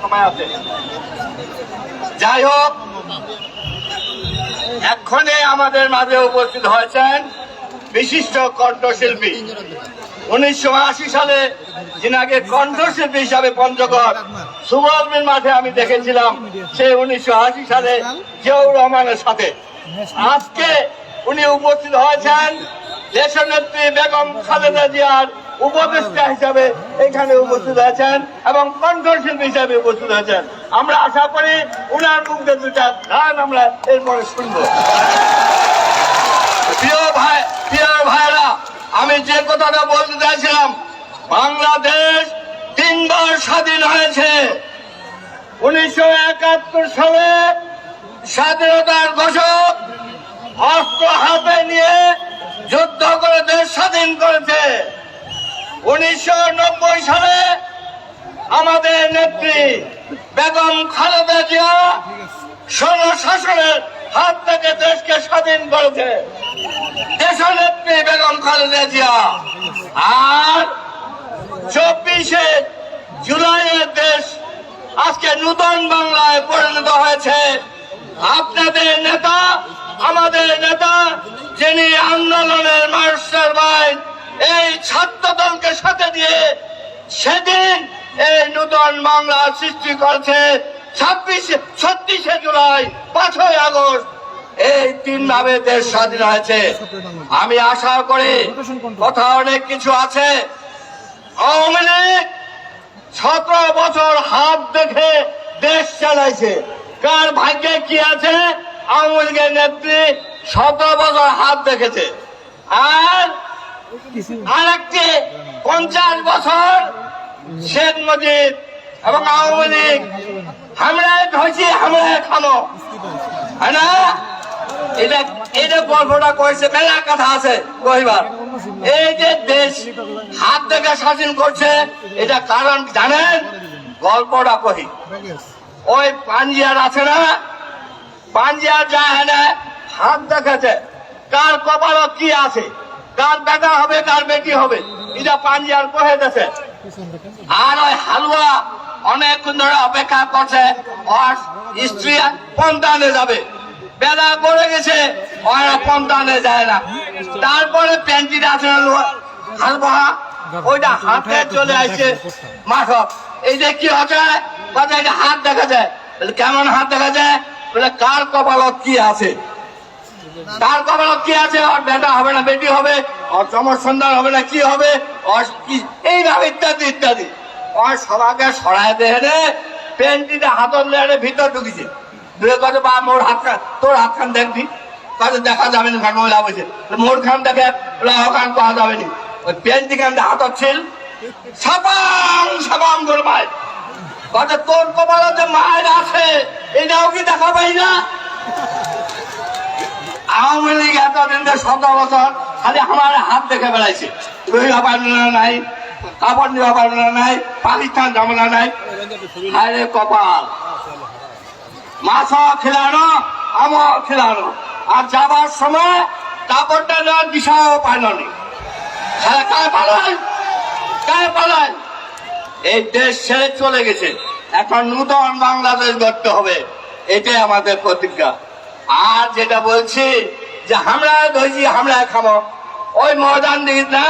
সময় আছে। যাই হোক, এক্ষণে আমাদের মাঝে উপস্থিত হয়েছেন বিশিষ্ট কণ্ঠশিল্পী। 1980 সালে যিনাকে কণ্ঠশিল্পী হিসাবে পঞ্চগড় সুবলমির মাঠে আমি দেখেছিলাম, সে 1980 সালে জিয়াউর রহমানের সাথে। আজকে উনি উপস্থিত হয়েছেন দেশনেত্রী বেগম খালেদা জিয়ার উপদেষ্টা হিসাবে এখানে উপস্থিত হয়েছেন এবং কণ্ঠশিল্পী হিসাবে উপস্থিত হয়েছেন। আমরা আশা করি উনার মুখে দুটা গান আমরা এরপরে শুনবো। প্রিয় ভাইরা, আমি যে কথাটা বলতে চাইছিলাম, বাংলাদেশ 3 বার স্বাধীন হয়েছে। 1971 সালে স্বাধীনতার ঘোষক অস্ত্র হাতে নিয়ে যুদ্ধ করে দেশ স্বাধীন করেছে। 1990 সালে আমাদের নেত্রী বেগম খালেদা জিয়া স্বৈরশাসনের হাত থেকে দেশকে স্বাধীন করেছে দেশনেত্রী বেগম খালেদা জিয়া। আর 24শে জুলাইয়ের দেশ আজকে নূতন বাংলায় পরিণত হয়েছে। আপনাদের নেতা, আমাদের নেতা, যিনি আন্দোলনের মাস্টার মাইন্ড, এই ছাত্র দলকে সাথে দিয়ে সেদিন এই নূতন বাংলা সৃষ্টি করেছে। 36শে জুলাই, 5ই আগস্ট, এই 3 ভাবে দেশ স্বাধীন হয়েছে। আমি আশা করি কথা অনেক কিছু আছে। আওয়ামী লীগ 17 বছর হাত দেখে দেশ চালাইছে। কার ভাগ্যে কি আছে? আওয়ামী লীগের নেত্রী 17 বছর হাত দেখেছে। আর আরেকটি 50 বছর শেখ মুজিব এবং আওয়ামী লীগ হামলায় ধরছি, হামলায় খানো, হ্যাঁ না? এটা গল্পটা কয়েছে, মেলা কথা আছে কইবার। এই যে দেশ হাত দেখে শাসন করছে, এটা কারণ জানেন? গল্পটা কহি। ওই পাঞ্জিয়ার আছে না, পাঞ্জিয়ার যায় না, হাত দেখাছে কার কপাল কি আছে, কার বেটা হবে কার বেটি হবে, এটা পাঞ্জিয়ার কহে দেছে। আর ওই হালুয়া অনেকক্ষণ ধরে অপেক্ষা করছে, ওর স্ত্রী পন্তানে যাবে, বেলা পড়ে গেছে, ওরা পন্তানে যায় না। তারপরে প্যান্টিটা আছে হালুয়া, ওইটা হাতে চলে আসছে মাঠ। এই যে কি হচ্ছে, এটা হাত দেখা যায়। কেমন হাত দেখা যায়? বলে কার কপালত কি আছে, কার কপালত কি আছে, ওর বেটা হবে না বেটি হবে, ওর চমর সন্তান হবে না কি হবে, এইভাবে ইত্যাদি ইত্যাদি। ওর সবাইকে সরাই দেহে পেন্টিটা হাতত লেড়ে ভিতর ঢুকিছে। দূরে কথা বা মোর হাতখান, তোর হাতখান দেখবি, কাজে দেখা যাবে না, ঘাট মহিলা বলছে মোর খান দেখে ওখান পাওয়া যাবে না। ওই পেন্টি খান হাতত ছিল সাবাং সাবাং করে মায় কথা, তোর কপালে যে মায়ের আছে এটাও কি দেখা পাই না? আওয়ামী লীগ এতদিন 17 বছর খালি আমার হাত দেখে বেড়াইছে। রহিলা পারনা নাই, কাপড় নেওয়া পারনা নাই, পাকিস্তান ঝামেলা নাই। হায় কপাল, মাছও খিলানো, আমও খিলানো, আর যাবার সময় কাপড়টা নেওয়ার দিশাও পাইল নি। কায় পালায়, কায় পালায়? এই দেশ ছেড়ে চলে গেছে। এখন নূতন বাংলাদেশ গড়তে হবে, এটাই আমাদের প্রতিজ্ঞা। আর যেটা বলছি যে হামলায় ধরছি, হামলায় খাবো, ওই ময়দান দিকে না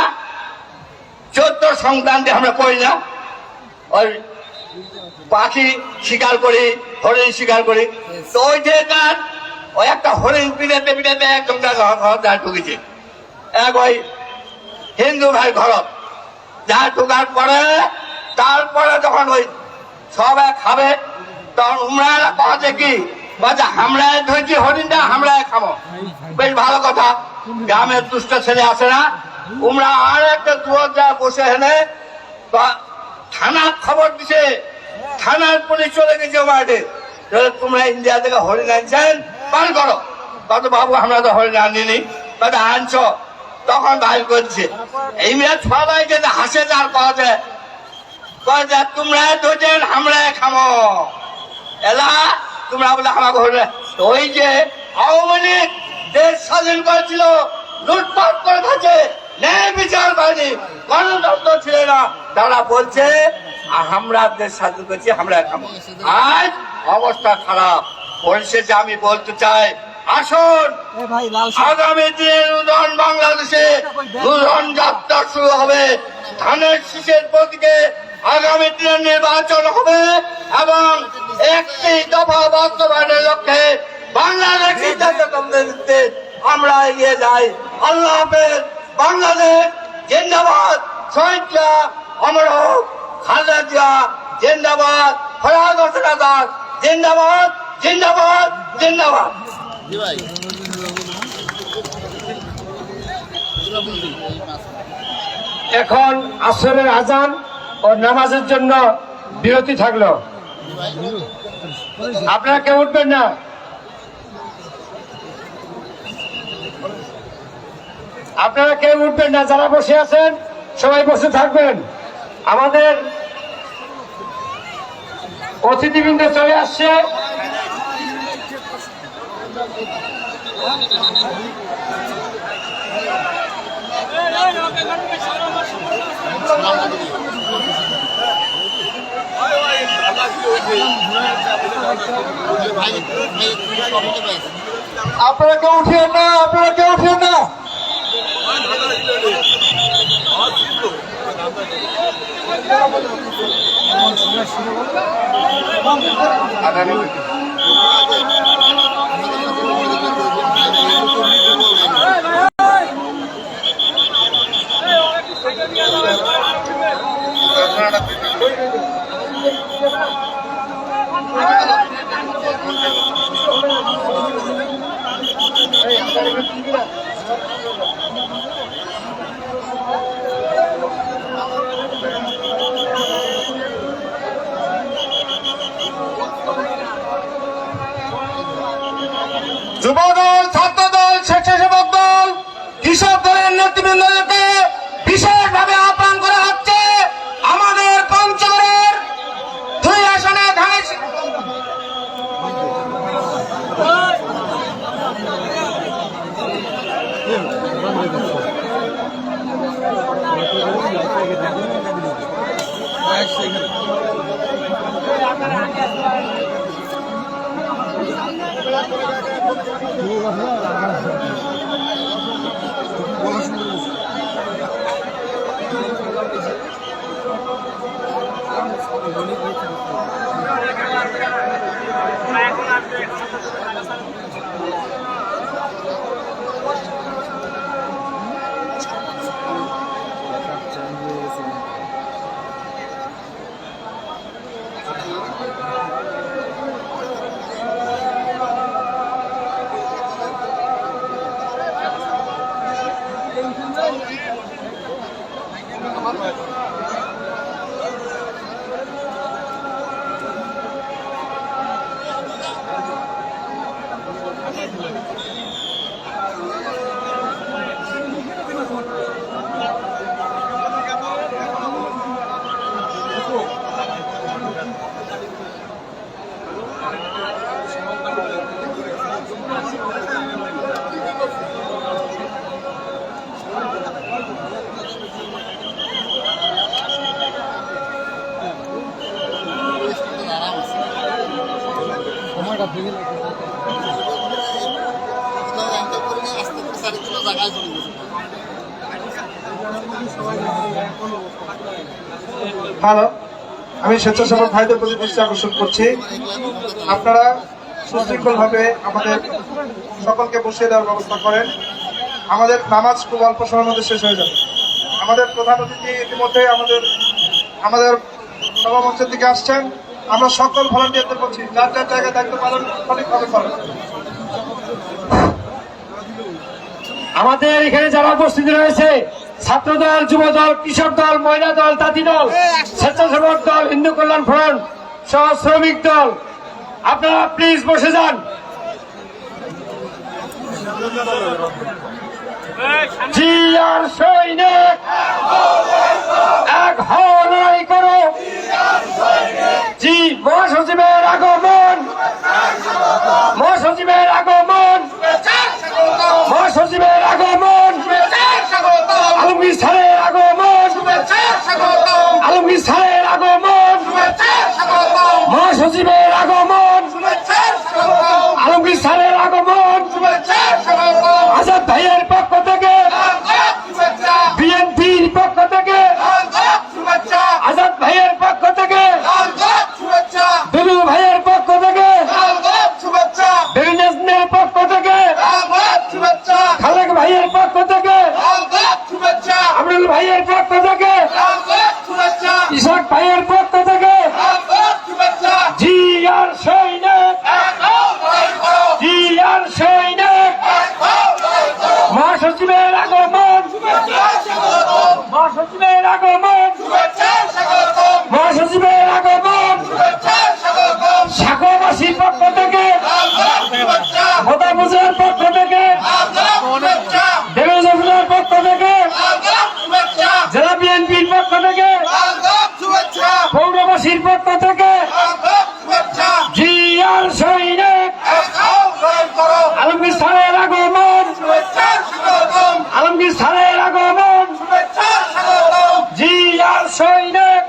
14 সংক্রান্তি আমরা করি না, ওই পাখি শিকার করি, হরিণ শিকার করি। তো ওই যে ওই একটা হরিণ পিড়াতে পিড়াতে একদম ঘর ঢুকেছে এক ওই হিন্দু ভাই ঘরত। যা ঢুকার পরে তারপরে যখন ওই সবাই খাবে তখন উমরা কথা কি বাজা হামলায় ধরেছি হরিণটা, হামলায় খাবো। বেশ ভালো কথা। গ্রামের দুষ্ট ছেলে আছে না, উমরা আর একটা দুয়ার যা বসে হেনে থানার খবর দিছে, থানার পুলিশ চলে গেছে মাঠে, তোমরা ইন্ডিয়া থেকে হরিণ আনছেন, বার করো। কত বাবু আমরা তো হরিণ আনিনি, কত আনছ, তখন বাইর করছে। এই মেয়ে সবাই যে হাসে যার কথা তোমরা দুজন হামলায় খামো এলা, তোমরা বলে আমাকে হলে। ওই যে আওয়ামী লীগ দেশ স্বাধীন করেছিল, লুটপাট করে থাকে, ন্যায় বিচার পায়নি, গণতন্ত্র ছিল না, তারা বলছে আমরা দেশ স্বাধীন করছি, আমরা খাবো। আজ অবস্থা খারাপ। পরিশেষে আমি বলতে চাই, আসুন আগামী দিনে নূতন বাংলাদেশে নূতন যাত্রা শুরু হবে। ধানের শীষের প্রতীকে আগামী দিনে নির্বাচন হবে এবং একটি দফা বাস্তবায়নের লক্ষ্যে বাংলাদেশি জাতীয়তাবাদীতে আমরা এগিয়ে যাই। আল্লাহ হাফেজ। বাংলাদেশ জিন্দাবাদ। শহীদরা অমর হোক। খালেদা জিয়া জিন্দাবাদ। ফরহাদ হোসেন আজাদ জিন্দাবাদ, জিন্দাবাদ, জিন্দাবাদ। এখন আসরের আজান ও নামাজের জন্য বিরতি থাকলো। আপনারা কেউ উঠবেন না। আপনারা কেউ উঠবেন না, যারা বসে আছেন সবাই বসে থাকবেন। আমাদের অতিথিবৃন্দ চলে আসছে। আপনারা কেউ উঠিয়েন না, আপনারা কেউ উঠিয়েন না। যুবদল, ছাত্রদল, স্বেচ্ছাসেবক দল, কৃষক দলের নেতৃবৃন্দকে বিশেষভাবে আহ্বান করা হচ্ছে আমাদের পঞ্চগড়ের 2 আসনে ধানের হ্যালো, আমি স্বেচ্ছাসেবক ভাইদের প্রতি দৃষ্টি আকর্ষণ করছি। আপনারা সুশৃঙ্খল ভাবে আমাদের সকলকে বসিয়ে দেওয়ার ব্যবস্থা করেন। আমাদের নামাজ খুব অল্প সময়ের মধ্যে শেষ হয়ে যাবে। আমাদের প্রধান অতিথি ইতিমধ্যে আমাদের সভামঞ্চের দিকে আসছেন। আমরা সকল ভলান্টিয়ারদের বলছি, যার যার জায়গায় দায়িত্ব পালন সঠিকভাবে করেন। আমাদের এখানে যারা উপস্থিত রয়েছে, ছাত্রদল, যুবদল, কৃষক দল, মহিলা দল, তাঁতি দল, স্বেচ্ছাসেবক দল, হিন্দু কল্যাণ ফ্রন্ট সহ শ্রমিক দল, আপনারা প্লিজ বসে যান। জি আর সৈনিক এক হও, লড়াই করো। জি মহাসচিবের আগমন, মহাসচিবের আগমন, মহাসচিবের আগমন, আলমগীর স্যারের আগমন, আলমগীর স্যারের আগমন, আজাদ ভাইয়ের পক্ষ থেকে, বিএনপির পক্ষ থেকে, আজাদ ভাইয়ের পক্ষ থেকে, দুলু ভাইয়ের পক্ষ থেকে, বেবিনাজনের পক্ষ থেকে, খালেক ভাইয়ের পক্ষ থেকে, আব্দুল ভাইয়ের পক্ষ থেকে, ইসাক ভাইয়ের পক্ষ থেকে, জি আর সৈনিক, জি আর সৈনিক, মহাসচিবের আগমন, মহাসচিবের আগমন, মহাসচিবের আগমন, সাগরবাসীর পক্ষ থেকে, মোদামুজের পক্ষ থেকে, দেবের পক্ষ থেকে, জেলা বিএনপির পক্ষ থেকে, পৌরবাসীর পক্ষ থেকে, জি আর সৈনিক, আলমগীর স্যারের আগমন, আলমগীর স্যারের আগমন, জি আর সৈনিক,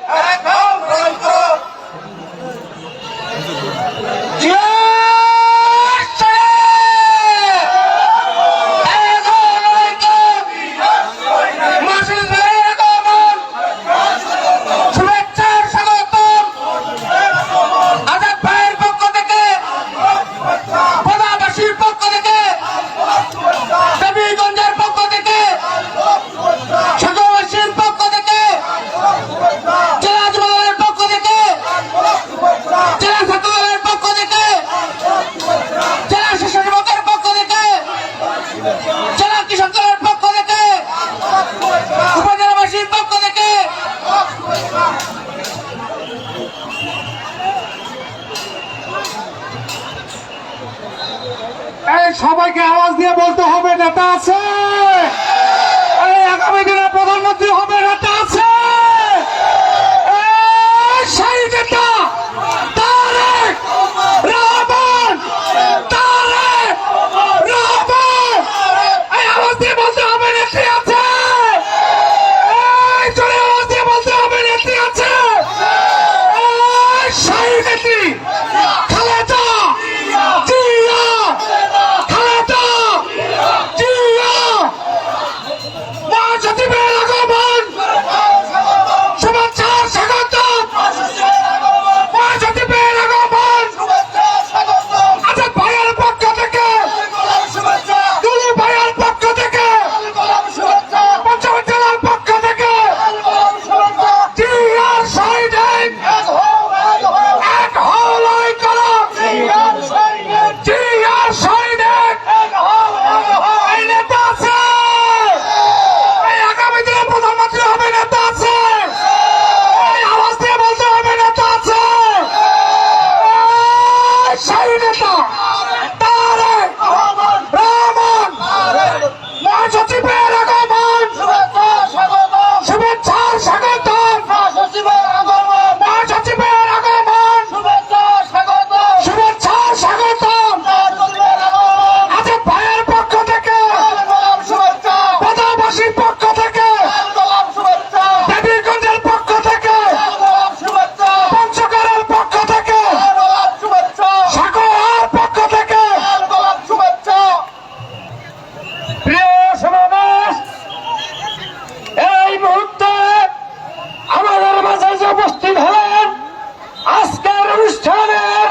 সবাইকে আওয়াজ দিয়ে বলতে হবে নেতা আছে, এই আগামী দিনে প্রধানমন্ত্রী হবে নেতা আছে, সেই নেতা তারেক রহমান, তারেক রহমান, এই আওয়াজ দিয়ে বলতে হবে নেত্রী আছে, এই জোরে আওয়াজ দিয়ে বলতে হবে নেত্রী আছে, সেই নেত্রী খালেদা জিয়া, মহাসচিবের আগমন, শুভেচ্ছা স্বাগত, মহাসচিবের আগমন, আজাদ ভাইয়ের পক্ষ থেকে, দুলু ভাইয়ের পক্ষ থেকে, পঞ্চম জেলার পক্ষ থেকে, জি আর সৈনিক, এক হলাই করো, জি আর সৈনিক, এই নেতা আছে, আগামী দিনে প্রধানমন্ত্রী হবে নেতা আছে, এই আওয়াজ দিয়ে বলতে হবে নেতা আছে, সেই নেতা তারেক রহমান, মহাসচিবের আগমন, শুভেচ্ছা স্বাগত, মহাসচিবের আগমন, শুভেচ্ছা স্বাগত, আজাদ ভাইয়ের পক্ষ থেকে, পদাবাসীর পক্ষ থেকে, দেবীগঞ্জের পক্ষ থেকে, পঞ্চগড়ের পক্ষ থেকে, সাগর পক্ষ থেকে, প্রিয় সমাবেশ, এই মুহূর্তে আমাদের মাঝে যে উপস্থিত হলেন আজকের অনুষ্ঠানের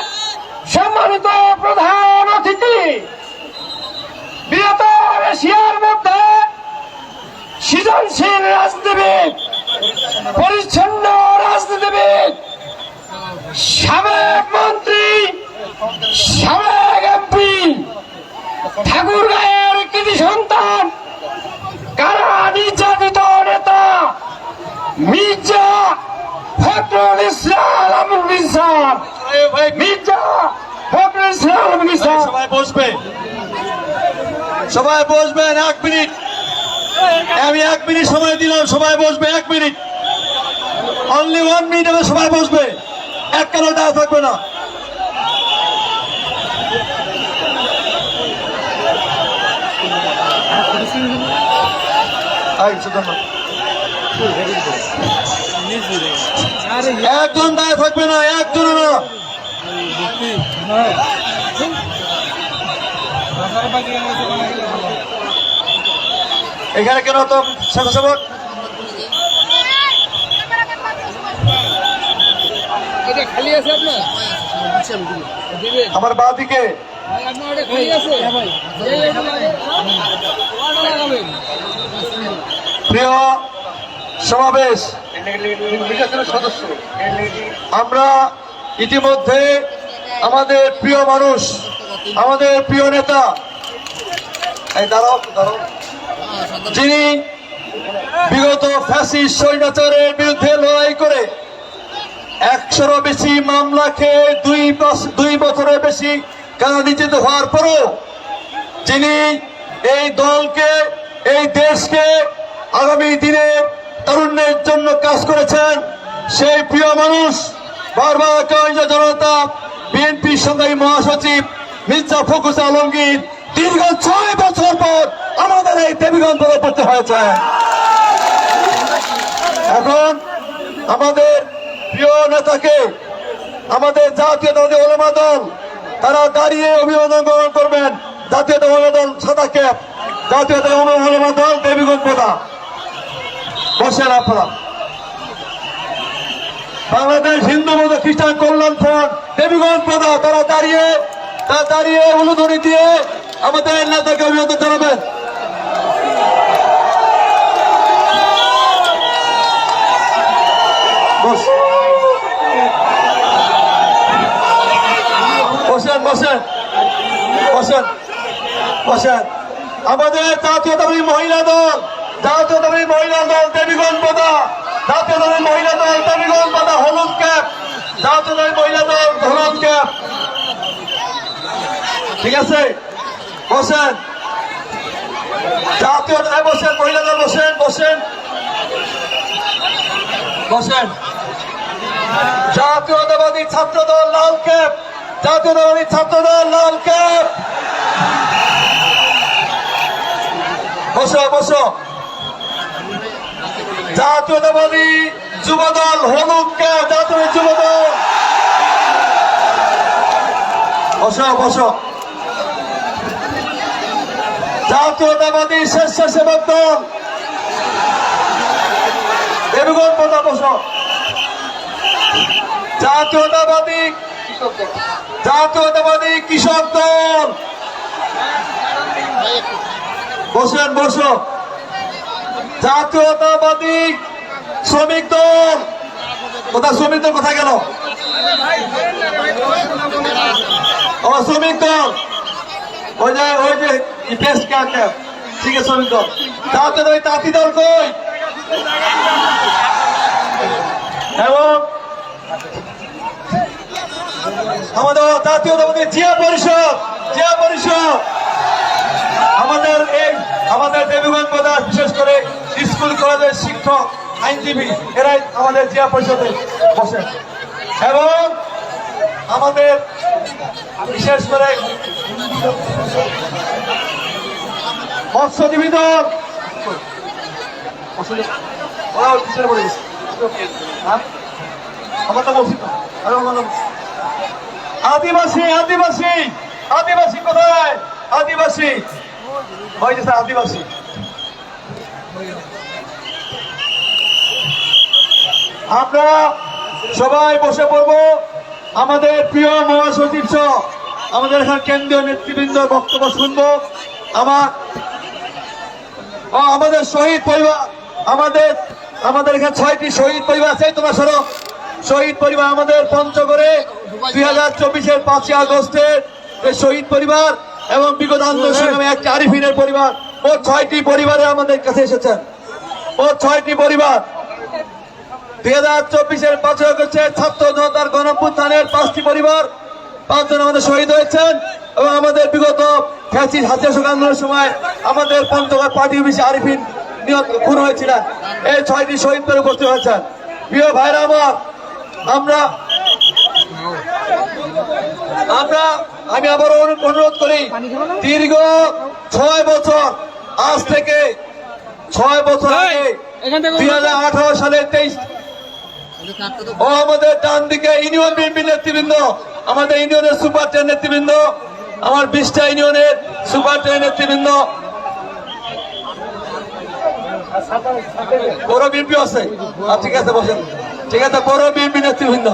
সম্মানিত প্রধান অতিথি, বৃহত্তর এশিয়ার মধ্যে সৃজনশীল রাজনীতিবিদ, পরিচ্ছন্ন রাজনীতিবিদ, সাবেক মন্ত্রী, সাবেক এমপি, ঠাকুরগাঁয়ের কৃতি সন্তান, কারা নির্যাতিত নেতা মির্জা ফখরুল ইসলাম আলমগীর স্যার, মির্জা ফখরুল ইসলাম আলমগীর স্যার। সবাই বসবে, সবাই বসবেন, 1 মিনিট, আমি 1 মিনিট সময় দিলাম, সবাই বসবে 1 মিনিট, অনলি 1 মিনিট, আমি সবাই বসবে, এক কারো দাঁড়া থাকবে না। একজন দাঁড়িয়ে থাকবে না, একজন না। এখানে কেন তো স্বেচ্ছাসেবক এটা খালি আছে আপনার দিবেন আমার বাঁ দিকে ভাই আপনার এটা খালি আছে ভাই এই এটা লাগে ওটা লাগাবেন প্রিয় সমাবেশ, আমরা ইতিমধ্যে আমাদের প্রিয় মানুষ, আমাদের প্রিয় নেতা, এই দাঁড়াও দাঁড়াও, যিনি বিগত ফ্যাসিস্ট স্বৈরাচারের বিরুদ্ধে লড়াই করে 100-ও বেশি মামলা খেয়ে 2 বছরের বেশি কারানির্যাতিত হওয়ার পরও যিনি এই দলকে, এই দেশকে আগামী দিনে তরুণের জন্য কাজ করেছেন, সেই প্রিয় মানুষ বারবার কয়েকজন জনতা বিএনপির সংগ্রামী মহাসচিব মির্জা ফখরুল আলমগীর দীর্ঘ 6 বছর পর আমাদের এই দেবীগঞ্জ পড়তে হয়েছে। এখন আমাদের প্রিয় নেতাকে আমাদের জাতীয়তাবাদী ওলামা দল তারা দাঁড়িয়ে অভিবাদন গ্রহণ করবেন। জাতীয়তাবাদী দল সাদা ক্যাপ, জাতীয়তাবাদী ওলামা দল দেবীগঞ্জ পদা, বসেন আপনারা। বাংলাদেশ হিন্দু বৌদ্ধ খ্রিস্টান কল্যাণ ফ্রন্ট দেবীগঞ্জ পদা, তারা দাঁড়িয়ে উলুধ্বনি দিয়ে আমাদের নেতাকে অভিবাদন জানাবেন। বসেন বসেন বসেন বসেন। আমাদের জাতীয়তাবাদী মহিলা দল, জাতীয়তাবাদী মহিলা দল দেবীগঞ্জ পদা, জাতীয়তাবাদী মহিলা দল দেবীগঞ্জ পদা হলুদ ক্যাপ, জাতীয়তাবাদী মহিলা দল হলুদ ক্যাপ। ঠিক আছে, বসেন। জাতীয় বসেন, মহিলা দল বসেন বসেন বসেন। জাতীয়তাবাদী ছাত্র দল লাল ক্যাপ, জাতীয়তাবাদী ছাত্র দল লাল ক্যাপ। বসো বসো। জাতীয়তাবাদী যুব দল হলুদ ক্যাপ, জাতীয় যুব দল বসো বসো। জাতীয়তাবাদী স্বেচ্ছাসেবক দল দেবীগঞ্জ পদা, বসো। জাতীয়তাবাদী কৃষক দল বসেন বসো। জাতীয়তাবাদী শ্রমিক দল, কোথায় শ্রমিক দল, কোথায় গেল আমার শ্রমিক দল? ওই যে পেস্ট ক্যাম্প, ঠিক আছে শ্রমিক দল। জাতীয়তাবাদী তাঁতি দল কই? এবং আমাদের জাতীয়তাবাদী জিয়া পরিষদ, আমাদের দেবীগঞ্জ প্রধান, বিশেষ করে স্কুল কলেজের শিক্ষক, আইনজীবী, এরাই আমাদের জিয়া পরিষদে বসেন। এবং আমাদের বিশেষ করে মৎস্যজীবী দল, ওরাও পিছনে পড়ে গেছে। আমরা তো বলছি তো, আদিবাসী আদিবাসী আদিবাসী কোথায়? আদিবাসী হয়েছে, আদিবাসী। আমরা সবাই বসে পড়বো। আমাদের প্রিয় মহাসচিব সহ আমাদের এখানে কেন্দ্রীয় নেতৃবৃন্দ বক্তব্য শুনবো। আমাদের শহীদ পরিবার, আমাদের এখানে 6টি শহীদ পরিবার আছে। তোমার সরো শহীদ পরিবার আমাদের পঞ্চগড়ে 2024-এর 5ই আগস্টের শহীদ পরিবার এবং বিগত আন্দোলন সংগ্রামে একটি আরিফিনের পরিবার, ও 6টি পরিবারে আমাদের কাছে এসেছেন। ও 6টি পরিবার 2024-এর 5ই আগস্টের ছাত্র জনতার গণঅভ্যুত্থানের 5টি পরিবার, 5 জন আমাদের শহীদ হয়েছেন। এবং আমাদের বিগত ফ্যাসিস্ট হাতিয়ার আন্দোলনের সময় আমাদের পঞ্চগড় পার্টি অফিসে আরিফিন খুন হয়েছিলেন। এই 6টি শহীদ করে উপস্থিত হয়েছেন। প্রিয় ভাইরা আমার, আমি আবারও অনুরোধ করি, দীর্ঘ 6 বছর, আজ থেকে 6 বছর আগে 2018 সালের 23 ও আমাদের ডান দিকে ইউনিয়ন বিএনপি নেতৃবৃন্দ, আমাদের ইউনিয়নের সুপার নেতৃবৃন্দ আমার 20টা ইউনিয়নের সুপার ট্রেন নেতৃবৃন্দ, বড় বিএনপি আছে, ঠিক আছে বসেন, ঠিক আছে, বড় বিএনপি নেতৃবৃন্দ,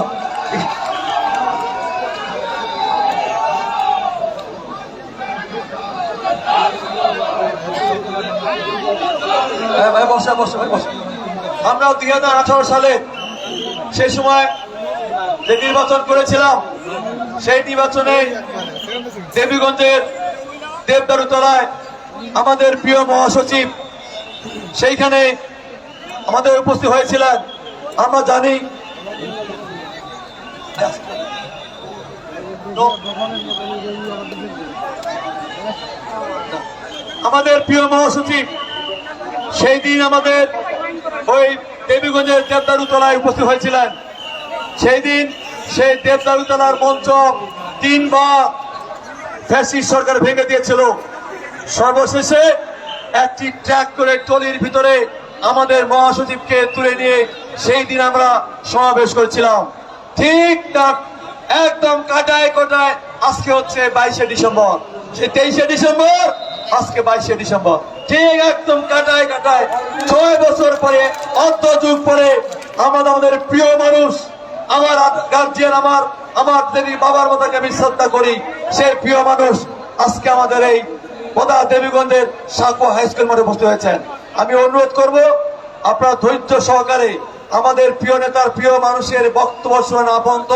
বসে বসে বসে। আমরা 2018 সালে সেই সময় যে নির্বাচন করেছিলাম, সেই নির্বাচনে দেবীগঞ্জের দেবদারুতলায় আমাদের প্রিয় মহাসচিব সেইখানে আমাদের উপস্থিত হয়েছিলেন। আমরা জানি আমাদের প্রিয় মহাসচিব সেই দিন আমাদের ওই দেবীগঞ্জের দেবদারুতলায় উপস্থিত হয়েছিলেন। সেই দিন সেই দেবদারুতলার মঞ্চ 3 বার ফ্যাসিস্ট সরকার ভেঙে দিয়েছিল। সর্বশেষে একটি ট্র্যাক করে টলির ভিতরে আমাদের মহাসচিবকে তুলে নিয়ে সেই দিন আমরা সমাবেশ করেছিলাম। ঠিক না, একদম কাটায় কাটায় আজকে হচ্ছে 22শে ডিসেম্বর, সে 23শে ডিসেম্বর, আজকে 22শে ডিসেম্বর, ঠিক একদম কাটায় কাটায় 6 বছর পরে, অর্ধ যুগ পরে আমাদের প্রিয় মানুষ, আমার গার্জিয়ান, আমার দেবী বাবার মতাকে আমি শ্রদ্ধা করি, সেই প্রিয় মানুষ আজকে আমাদের এই বোদা দেবীগঞ্জের সাঁকো হাই স্কুল মাঠে উপস্থিত হয়েছেন। আমি অনুরোধ করব আপনারা ধৈর্য সহকারে আমাদের প্রিয় নেতার প্রিয় মানুষের বক্তব্য শুনে না পর্যন্ত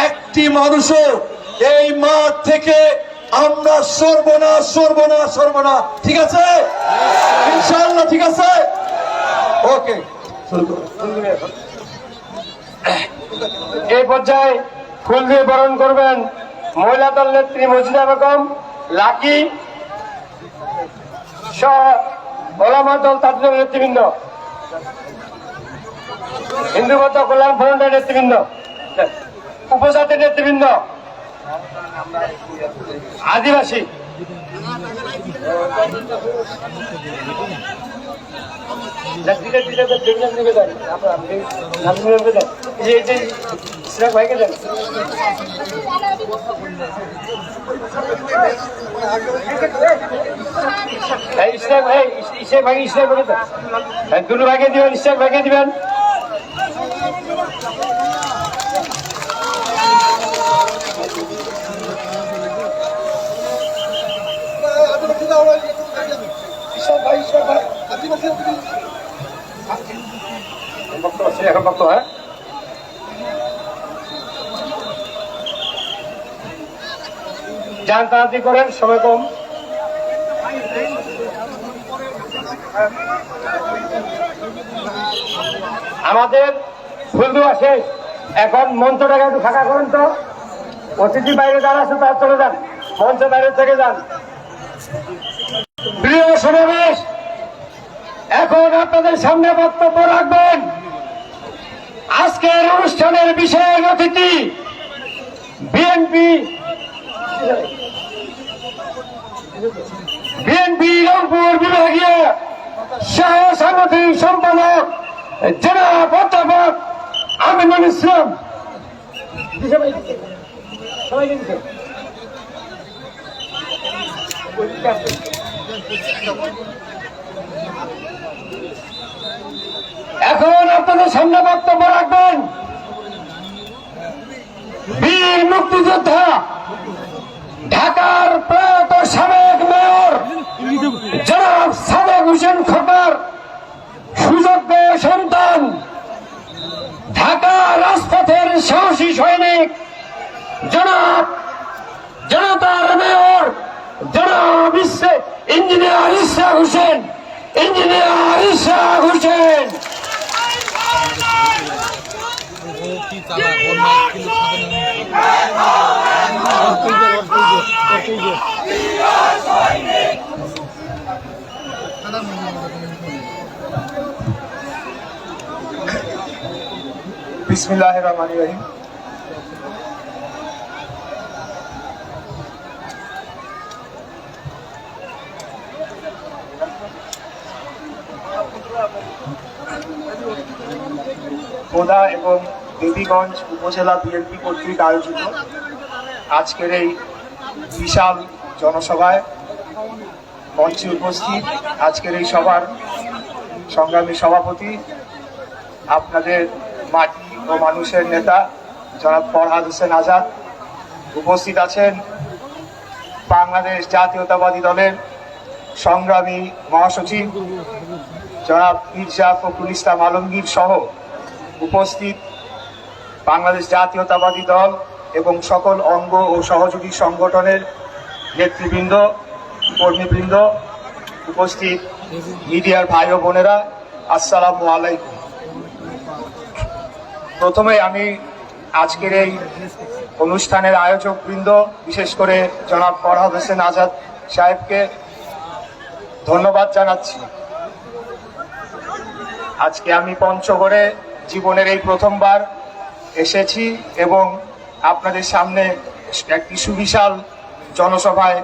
একটি মানুষও এই মাঠ থেকে আমরা সর্বনা, ঠিক আছে ইনশাআল্লাহ, ঠিক আছে, ওকে। এই পর্যায়ে ফুল দিয়ে বরণ করবেন মহিলা দল নেত্রী মজিদা বেগম, লাকি সহ ওলামা দল তাদের নেতৃবৃন্দ, হিন্দু মত কল্যাণ ফ্রন্টের নেতৃবৃন্দ, উপজাতির নেতৃবৃন্দ, আদিবাসী, ভাইকে দেন। ইশরাক ভাই, ইশরাক ভাই, ইশরাক ভাই দেন, দুটো ভাইকে দিবেন, ইশরাক ভাইকে দিবেন। এখন বক্তব্য, হ্যাঁ, যান তাড়াতাড়ি করেন, সময় কম। আমাদের ফুল দেওয়া শেষ, এখন মঞ্চটাকে একটু ফাঁকা করেন তো। অতিথি বাইরে যারা আছে তারা চলে যান, মঞ্চের বাইরে থেকে যান। প্রিয় সমাবেশ, এখন আপনাদের সামনে বক্তব্য রাখবেন আজকের অনুষ্ঠানের বিশেষ অতিথি বিএনপি রংপুর বিভাগীয় সহ সাংগঠনিক সম্পাদক জনাব অধ্যাপক আমিনুল ইসলাম। এখন আপনাদের সামনে বক্তব্য রাখবেন বীর মুক্তিযোদ্ধা, ঢাকার প্রয়াত সাবেক মেয়র জনাব সাদেক হোসেন খোকার সুযোগ্য সন্তান, ঢাকা রাজপথের সাহসী সৈনিক জনাব জনতার মেয়র জনাব ইঞ্জিনিয়ার ইশরাক হোসেন, ইঞ্জিনিয়ার ইশরাক হোসেন। বিসমিল্লাহির রহমানির রহিম। বোদা এবং দেবীগঞ্জ উপজেলা বিএনপি কর্তৃক আয়োজিত আজকের এই বিশাল জনসভায় মঞ্চে উপস্থিত আজকের এই সভার সংগ্রামী সভাপতি, আপনাদের মাটি ও মানুষের নেতা জনাব ফরহাদ হোসেন আজাদ, উপস্থিত আছেন বাংলাদেশ জাতীয়তাবাদী দলের সংগ্রামী মহাসচিব জনাব মির্জা ফখরুল ইসলাম আলমগীর সহ উপস্থিত বাংলাদেশ জাতীয়তাবাদী দল এবং সকল অঙ্গ ও সহযোগী সংগঠনের নেতৃবৃন্দ, কর্মীবৃন্দ, উপস্থিত মিডিয়ার ভাই ও বোনেরা, আসসালামু আলাইকুম। প্রথমে আমি আজকের এই অনুষ্ঠানের আয়োজক বৃন্দ, বিশেষ করে জনাব ফরহাদ হোসেন আজাদ সাহেবকে ধন্যবাদ জানাচ্ছি। আজকে আমি পঞ্চগড়ে জীবনের এই প্রথমবার এসেছি এবং আপনাদের সামনে একটি সুবিশাল জনসভায়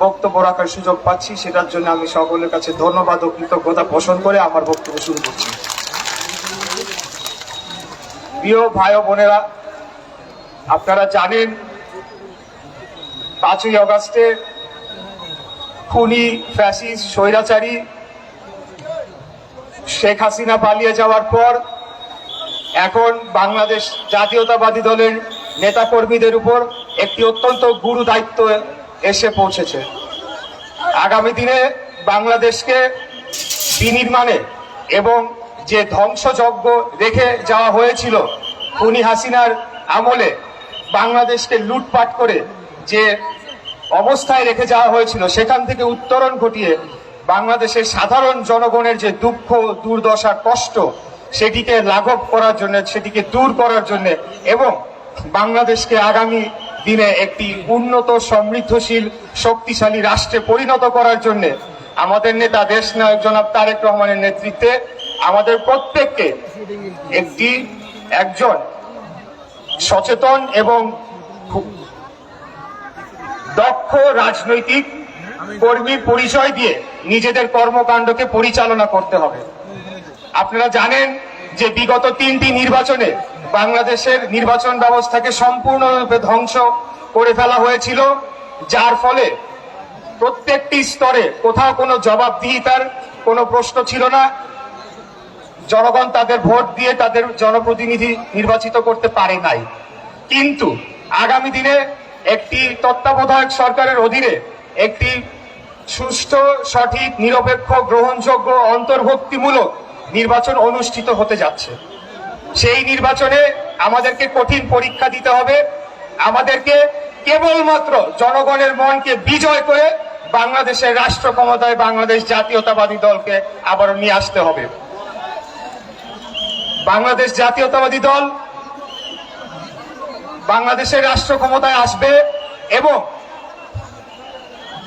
বক্তব্য রাখার সুযোগ পাচ্ছি, সেটার জন্য আমি সকলের কাছে ধন্যবাদ ও কৃতজ্ঞতা পোষণ করে আমার বক্তব্য শুরু করছি। প্রিয় ভাই ও বোনেরা, আপনারা জানেন 5ই আগস্টে খুনি ফ্যাসিস্ট স্বৈরাচারী শেখ হাসিনা পালিয়ে যাওয়ার পর এখন বাংলাদেশ জাতীয়তাবাদী দলের নেতাকর্মীদের উপর একটি অত্যন্ত গুরু দায়িত্ব এসে পৌঁছেছে। আগামী দিনে বাংলাদেশকে বিনির্মাণে এবং যে ধ্বংসযজ্ঞ রেখে যাওয়া হয়েছিল খুনি হাসিনার আমলে, বাংলাদেশকে লুটপাট করে যে অবস্থায় রেখে যাওয়া হয়েছিল সেখান থেকে উত্তরণ ঘটিয়ে বাংলাদেশের সাধারণ জনগণের যে দুঃখ, দুর্দশা, কষ্ট, সেটিকে লাঘব করার জন্য, সেটিকে দূর করার জন্য এবং বাংলাদেশকে আগামী দিনে একটি উন্নত, সমৃদ্ধশীল, শক্তিশালী রাষ্ট্রে পরিণত করার জন্য আমাদের নেতা দেশ নায়ক জনাব তারেক রহমানের নেতৃত্বে আমাদের প্রত্যেককে একজন সচেতন এবং দক্ষ রাজনৈতিক কর্মীর পরিচয় দিয়ে নিজেদের কর্মকাণ্ডকে পরিচালনা করতে হবে। আপনারা জানেন যে বিগত 3টি নির্বাচনে বাংলাদেশের নির্বাচন ব্যবস্থাকে সম্পূর্ণরূপে ধ্বংস করে ফেলা হয়েছিল, যার ফলে প্রত্যেকটি স্তরে কোথাও কোনো জবাবদিহিতার কোনো প্রশ্ন ছিল না। জনগণ তাদের ভোট দিয়ে তাদের জনপ্রতিনিধি নির্বাচিত করতে পারে নাই। কিন্তু আগামী দিনে একটি তত্ত্বাবধায়ক সরকারের অধীনে একটি সুষ্ঠু, সঠিক, নিরপেক্ষ, গ্রহণযোগ্য, অন্তর্ভুক্তিমূলক নির্বাচন অনুষ্ঠিত হতে যাচ্ছে। সেই নির্বাচনে আমাদেরকে কঠিন পরীক্ষা দিতে হবে। আমাদেরকে কেবলমাত্র জনগণের মনকে বিজয় করে বাংলাদেশের রাষ্ট্র ক্ষমতায় বাংলাদেশ জাতীয়তাবাদী দলকে আবারও নিয়ে আসতে হবে। বাংলাদেশ জাতীয়তাবাদী দল বাংলাদেশের রাষ্ট্র ক্ষমতায় আসবে এবং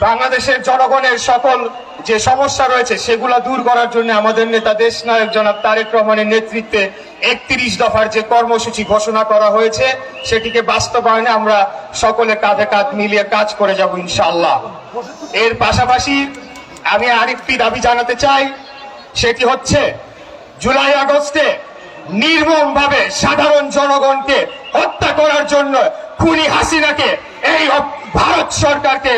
বাংলাদেশের জনগণের সকল যে সমস্যা রয়েছে সেগুলা দূর করার জন্য আমাদের নেতা দেশ নায়ক জনাব তারেক রহমানের নেতৃত্বে 31 দফার যে কর্মসূচি ঘোষণা করা হয়েছে সেটিকে বাস্তবায়নে আমরা সকলে কাঁধে কাঁধ মিলিয়ে কাজ করে যাব ইনশাআল্লাহ। এর পাশাপাশি আমি আরেকটি দাবি জানাতে চাই, সেটি হচ্ছে জুলাই আগস্টে নির্মমভাবে সাধারণ জনগণকে হত্যা করার জন্য খুনি হাসিনাকে, এই ভারত সরকারকে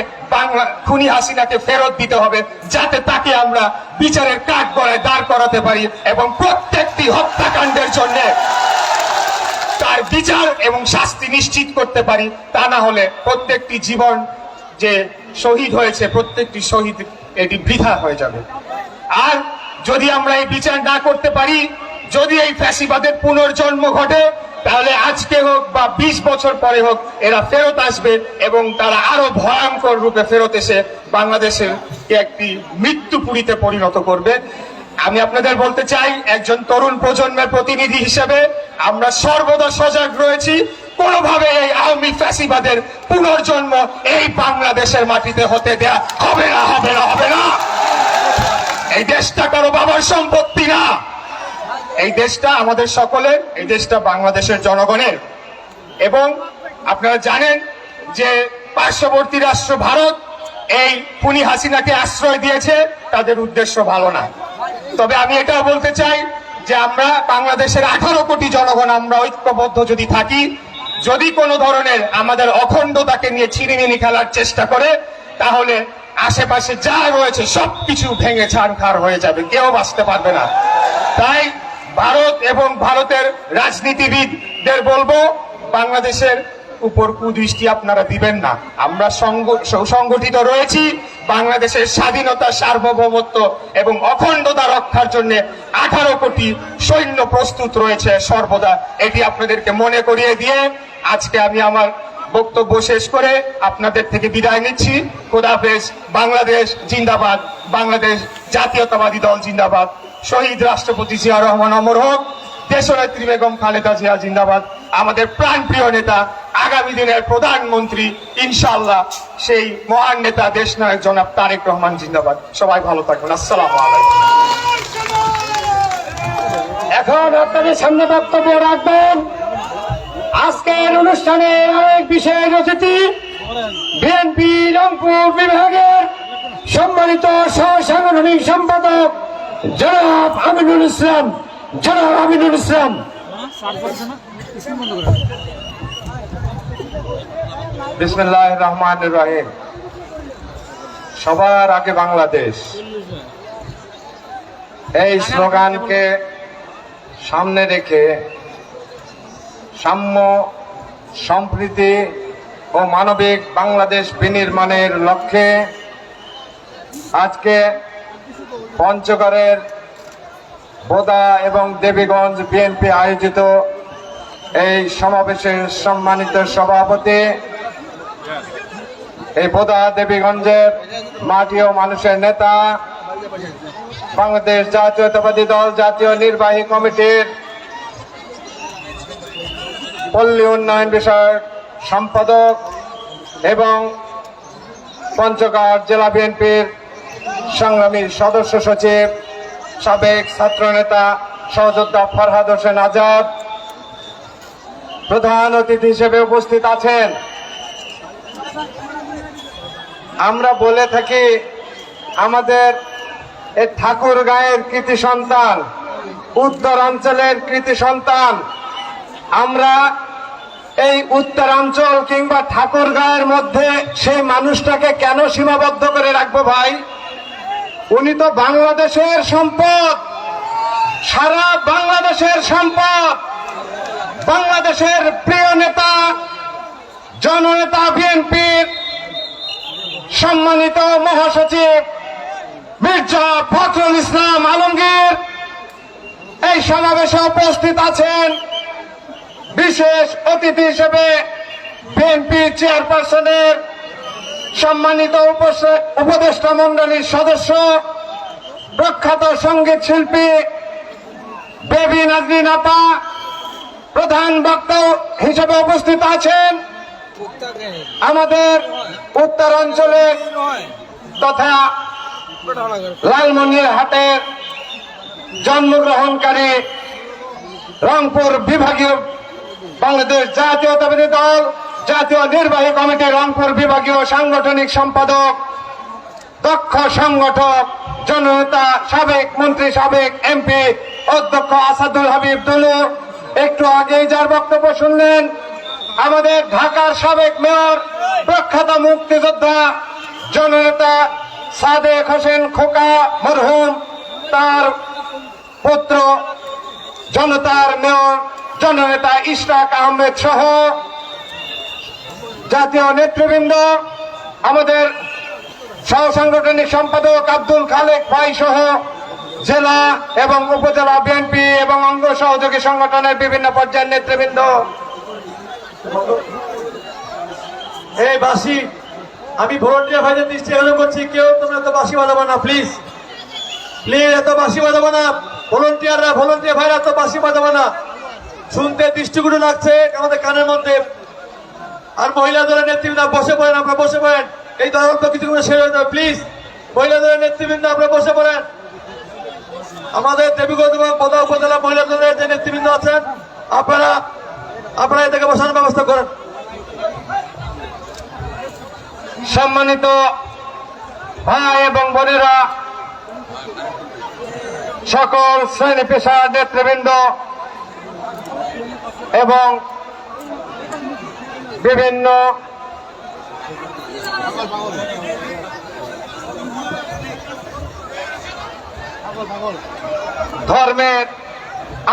খুনি হাসিনাকে ফেরত দিতে হবে, যাতে তাকে আমরা বিচারের কাঠগড়ায় দাঁড় করাতে পারি এবং প্রত্যেকটি হত্যাকাণ্ডের জন্য তার বিচার এবং শাস্তি নিশ্চিত করতে পারি। তা না হলে প্রত্যেকটি জীবন যে শহীদ হয়েছে, প্রত্যেকটি শহীদ এটি বৃথা হয়ে যাবে। আর যদি আমরা এই বিচার না করতে পারি, যদি এই ফ্যাসিবাদের পুনর্জন্ম ঘটে, তাহলে আজকে হোক বা 20 বছর পরে হোক এরা ফেরত আসবে এবং তারা আরো ভয়ঙ্কর রূপে ফেরত এসে বাংলাদেশের একটি মৃত্যুপুরীতে পরিণত করবে। আমি আপনাদের বলতে চাই, একজন তরুণ প্রজন্মের প্রতিনিধি হিসেবে আমরা সর্বদা সজাগ রয়েছি। কোনোভাবে এই আওয়ামী ফ্যাসিবাদের পুনর্জন্ম এই বাংলাদেশের মাটিতে হতে দেয়া হবে না, হবে না, হবে না। এই দেশটা কারো বাবার সম্পত্তি না, এই দেশটা আমাদের সকলের, এই দেশটা বাংলাদেশের জনগণের। এবং আপনারা জানেন যে পার্শ্ববর্তী রাষ্ট্র ভারত এই খুনি হাসিনাকে আশ্রয় দিয়েছে, তাদের উদ্দেশ্য ভালো না। তবে আমি এটাও বলতে চাই যে আমরা বাংলাদেশের 18 কোটি জনগণ আমরা ঐক্যবদ্ধ যদি থাকি, যদি কোনো ধরনের আমাদের অখণ্ডতাকে নিয়ে ছিনিমিনি খেলার চেষ্টা করে, তাহলে আশেপাশে যা রয়েছে সবকিছু ভেঙে ছাড়খাড় হয়ে যাবে, কেউ বাঁচতে পারবে না। তাই ভারত এবং ভারতের রাজনীতিবিদদের বলবো, বাংলাদেশের উপর কুদৃষ্টি আপনারা দিবেন না। আমরা সংগঠিত রয়েছি বাংলাদেশের স্বাধীনতা, সার্বভৌমত্ব এবং অখণ্ডতা রক্ষার জন্য। 18 কোটি সৈন্য প্রস্তুত রয়েছে সর্বদা, এটি আপনাদেরকে মনে করিয়ে দিয়ে আজকে আমি আমার বক্তব্য শেষ করে আপনাদের থেকে বিদায় নিচ্ছি। খোদা হাফেজ। বাংলাদেশ জিন্দাবাদ, বাংলাদেশ জাতীয়তাবাদী দল জিন্দাবাদ, শহীদ রাষ্ট্রপতি জিয়া রহমান অমর হোক, দেশনেত্রী বেগম খালেদা জিয়া জিন্দাবাদ, আমাদের প্রাণপ্রিয় নেতা, আগামী দিনের প্রধানমন্ত্রী ইনশাআল্লাহ সেই মহান নেতা দেশনায়ক জনাব তারেক রহমান জিন্দাবাদ। সবাই ভালো থাকবেন। আসসালামু আলাইকুম। এখন আপনাদের সামনে বক্তব্য রাখবেন আজকের অনুষ্ঠানে অনেক বিশেষ অতিথি, বিএনপি রংপুর বিভাগের সম্মানিত সহ সাংগঠনিক সম্পাদক জনাব আমিনুল ইসলাম। জনাব আমিনুল ইসলাম। বিসমিল্লাহির রহমানির রহিম। সবার আগে বাংলাদেশ, এই স্লোগানকে সামনে রেখে সাম্য, সম্প্রীতি ও মানবিক বাংলাদেশ বিনির্মাণের লক্ষ্যে আজকে পঞ্চগড়ের বোদা এবং দেবীগঞ্জ বিএনপি আয়োজিত এই সমাবেশের সম্মানিত সভাপতি, এই বোদা দেবীগঞ্জের মাটি ও মানুষের নেতা, বাংলাদেশ জাতীয়তাবাদী দল জাতীয় নির্বাহী কমিটির পল্লী উন্নয়ন বিষয়ক সম্পাদক এবং পঞ্চগড় জেলা বিএনপির সংগ্রামী সদস্য সচিব, সাবেক ছাত্রনেতা সহযোদ্ধা ফরহাদ হোসেন আজাদ, প্রধান অতিথি হিসেবে উপস্থিত আছেন। আমরা বলে থাকি আমাদের এই ঠাকুরগাঁয়ের কৃতি সন্তান, উত্তরাঞ্চলের কৃতি সন্তান। আমরা এই উত্তরাঞ্চল কিংবা ঠাকুরগাঁয়ের মধ্যে সেই মানুষটাকে কেন সীমাবদ্ধ করে রাখবো ভাই? উনি তো বাংলাদেশের সম্পদ, সারা বাংলাদেশের সম্পদ। বাংলাদেশের প্রিয় নেতা, জননেতা, বিএনপির সম্মানিত মহাসচিব মির্জা ফখরুল ইসলাম আলমগীর এই সমাবেশে উপস্থিত আছেন। বিশেষ অতিথি হিসেবে বিএনপি চেয়ারপারসনের সম্মানিত উপদেষ্টা মন্ডলীর সদস্য, প্রখ্যাত সঙ্গীত শিল্পী বেবি নাজরিন আপা প্রধান বক্তা হিসেবে উপস্থিত আছেন। আমাদের উত্তরাঞ্চলের তথা লালমনিরহাটের জন্মগ্রহণকারী রংপুর বিভাগীয় বাংলাদেশ জাতীয়তাবাদী দল জাতীয় নির্বাহী কমিটি রংপুর বিভাগীয় সাংগঠনিক সম্পাদক, দক্ষ সংগঠক, জননেতা, সাবেক মন্ত্রী, সাবেক এমপি অধ্যক্ষ আসাদুল হাবিব দুলু। একটু আগেই যার বক্তব্য শুনলেন, আমাদের ঢাকার সাবেক মেয়র, প্রখ্যাত মুক্তিযোদ্ধা, জননেতা সাদেক হোসেন খোকা মরহুম, তার পুত্র জনতার মেয়র জননেতা ইশরাক আহমেদ সহ জাতীয় নেতৃবৃন্দ, আমাদের সহ সাংগঠনিক সম্পাদক আব্দুল খালেক ভাই সহ জেলা এবং উপজেলা বিএনপি এবং অঙ্গ সহযোগী সংগঠনের বিভিন্ন পর্যায়ের নেতৃবৃন্দ। এই বাসি আমি ভলান্টিয়ার ভাইদের দৃষ্টি আকর্ষণ করছি, কেউ তোমরা এত বাসি বাজাবো না প্লিজ, প্লিজ এত বাসি বাজাবো না। ভলান্টিয়ার ভাইরা এত বাসি বাজাবো না, শুনতে দৃষ্টিগুলো লাগছে আমাদের কানের মধ্যে। আর মহিলা দলের নেতৃবৃন্দ বসে পড়েন, আপনারা বসে পড়েন, এই দল তো কিছুক্ষণ শেষ হয়ে যাবে প্লিজ। মহিলা দলের নেতৃবৃন্দ আপনারা বসে পড়েন। আমাদের দেবীগঞ্জ এবং বোদা উপজেলা মহিলা দলের যে নেতৃবৃন্দ আছেন আপনারা এদেরকে বসানোর ব্যবস্থা করেন। সম্মানিত ভাই এবং বোনেরা, সকল শ্রেণী পেশার নেতৃবৃন্দ এবং বিভিন্ন ধর্মের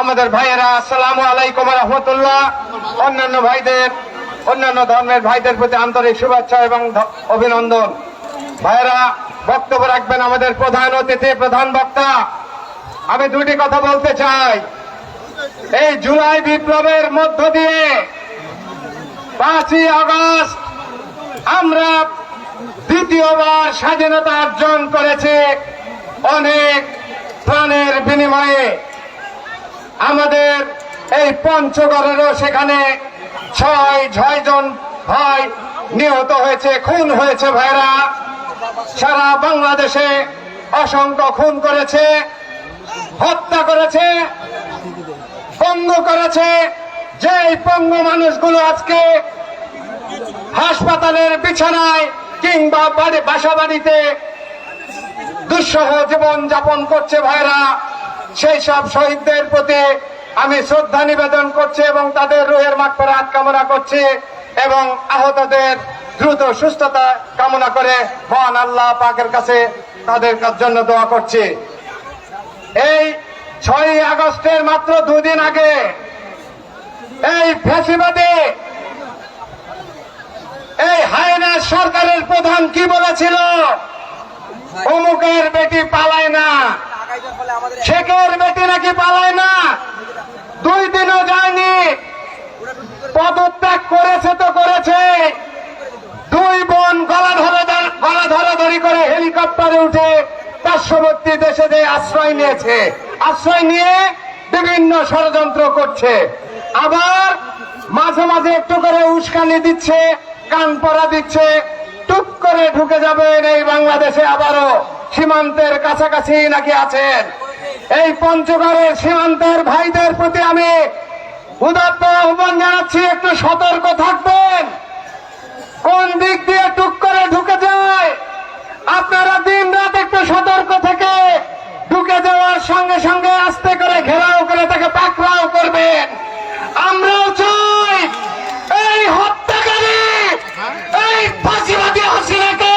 আমাদের ভাইয়েরা, আসসালামু আলাইকুম রহমতুল্লাহ, অন্যান্য ধর্মের ভাইদের প্রতি আন্তরিক শুভেচ্ছা এবং অভিনন্দন। ভাইয়েরা, বক্তব্য রাখবেন আমাদের প্রধান অতিথি, প্রধান বক্তা। আমি দুটি কথা বলতে চাই। এই জুলাই বিপ্লবের মধ্য দিয়ে 5ই আগস্ট আমরা দ্বিতীয়বার স্বাধীনতা অর্জন করেছি অনেক প্রাণের বিনিময়ে। আমাদের এই পঞ্চগড়েরও সেখানে 6 জন ভাই নিহত হয়েছে, খুন হয়েছে। ভাইরা, সারা বাংলাদেশে অসংখ্য খুন করেছে, হত্যা করেছে, পঙ্গু করেছে। যেই পঙ্গু মানুষগুলো আজকে হাসপাতালের বিছানায় কিংবা বাসা বাড়িতে দুঃসহ জীবন যাপন করছে, ভাইরা, সেই সব শহীদদের প্রতি আমি শ্রদ্ধা নিবেদন করছি এবং তাদের রুহের মাগফিরাত কামনা করছি এবং আহতদের দ্রুত সুস্থতা কামনা করে মহান আল্লাহ পাকের কাছে তাদের জন্য দোয়া করছি। এই 6ই আগস্টের মাত্র 2 দিন আগে এই ফ্যাসিবাদী এই হায়না সরকারের প্রধান কি বলেছিল? অমুকের বেটি পালায় না, শেখের বেটি নাকি পালায় না। 2 দিনও যায়নি, পদত্যাগ করেছে তো করেছে। 2 বোন গলা ধরাধরি করে হেলিকপ্টারে উঠে পার্শ্ববর্তী দেশে যে আশ্রয় নিয়েছে, আশ্রয় নিয়ে বিভিন্ন ষড়যন্ত্র করছে। আবার মাঝে মাঝে একটু করে উস্কানি দিচ্ছে, কান পরা দিচ্ছে। টুক করে ঢুকে যাবেন এই বাংলাদেশে, আবারও সীমান্তের কাছাকাছি নাকি আছেন। এই পঞ্চগড়ের সীমান্তের ভাইদের প্রতি আমি উদাত্ত আহ্বান জানাচ্ছি, একটু সতর্ক থাকবেন। কোন দিক দিয়ে টুক করে ঢুকে যায়, আপনারা দিন রাত একটু সতর্ক থেকে ঢুকে যাওয়ার সঙ্গে সঙ্গে আস্তে করে ঘেরাও করে তাকে পাকড়াও করবেন। আমরাও চাই এই হত্যাকারী, এই ফাঁসিবাদী হাসিনাকে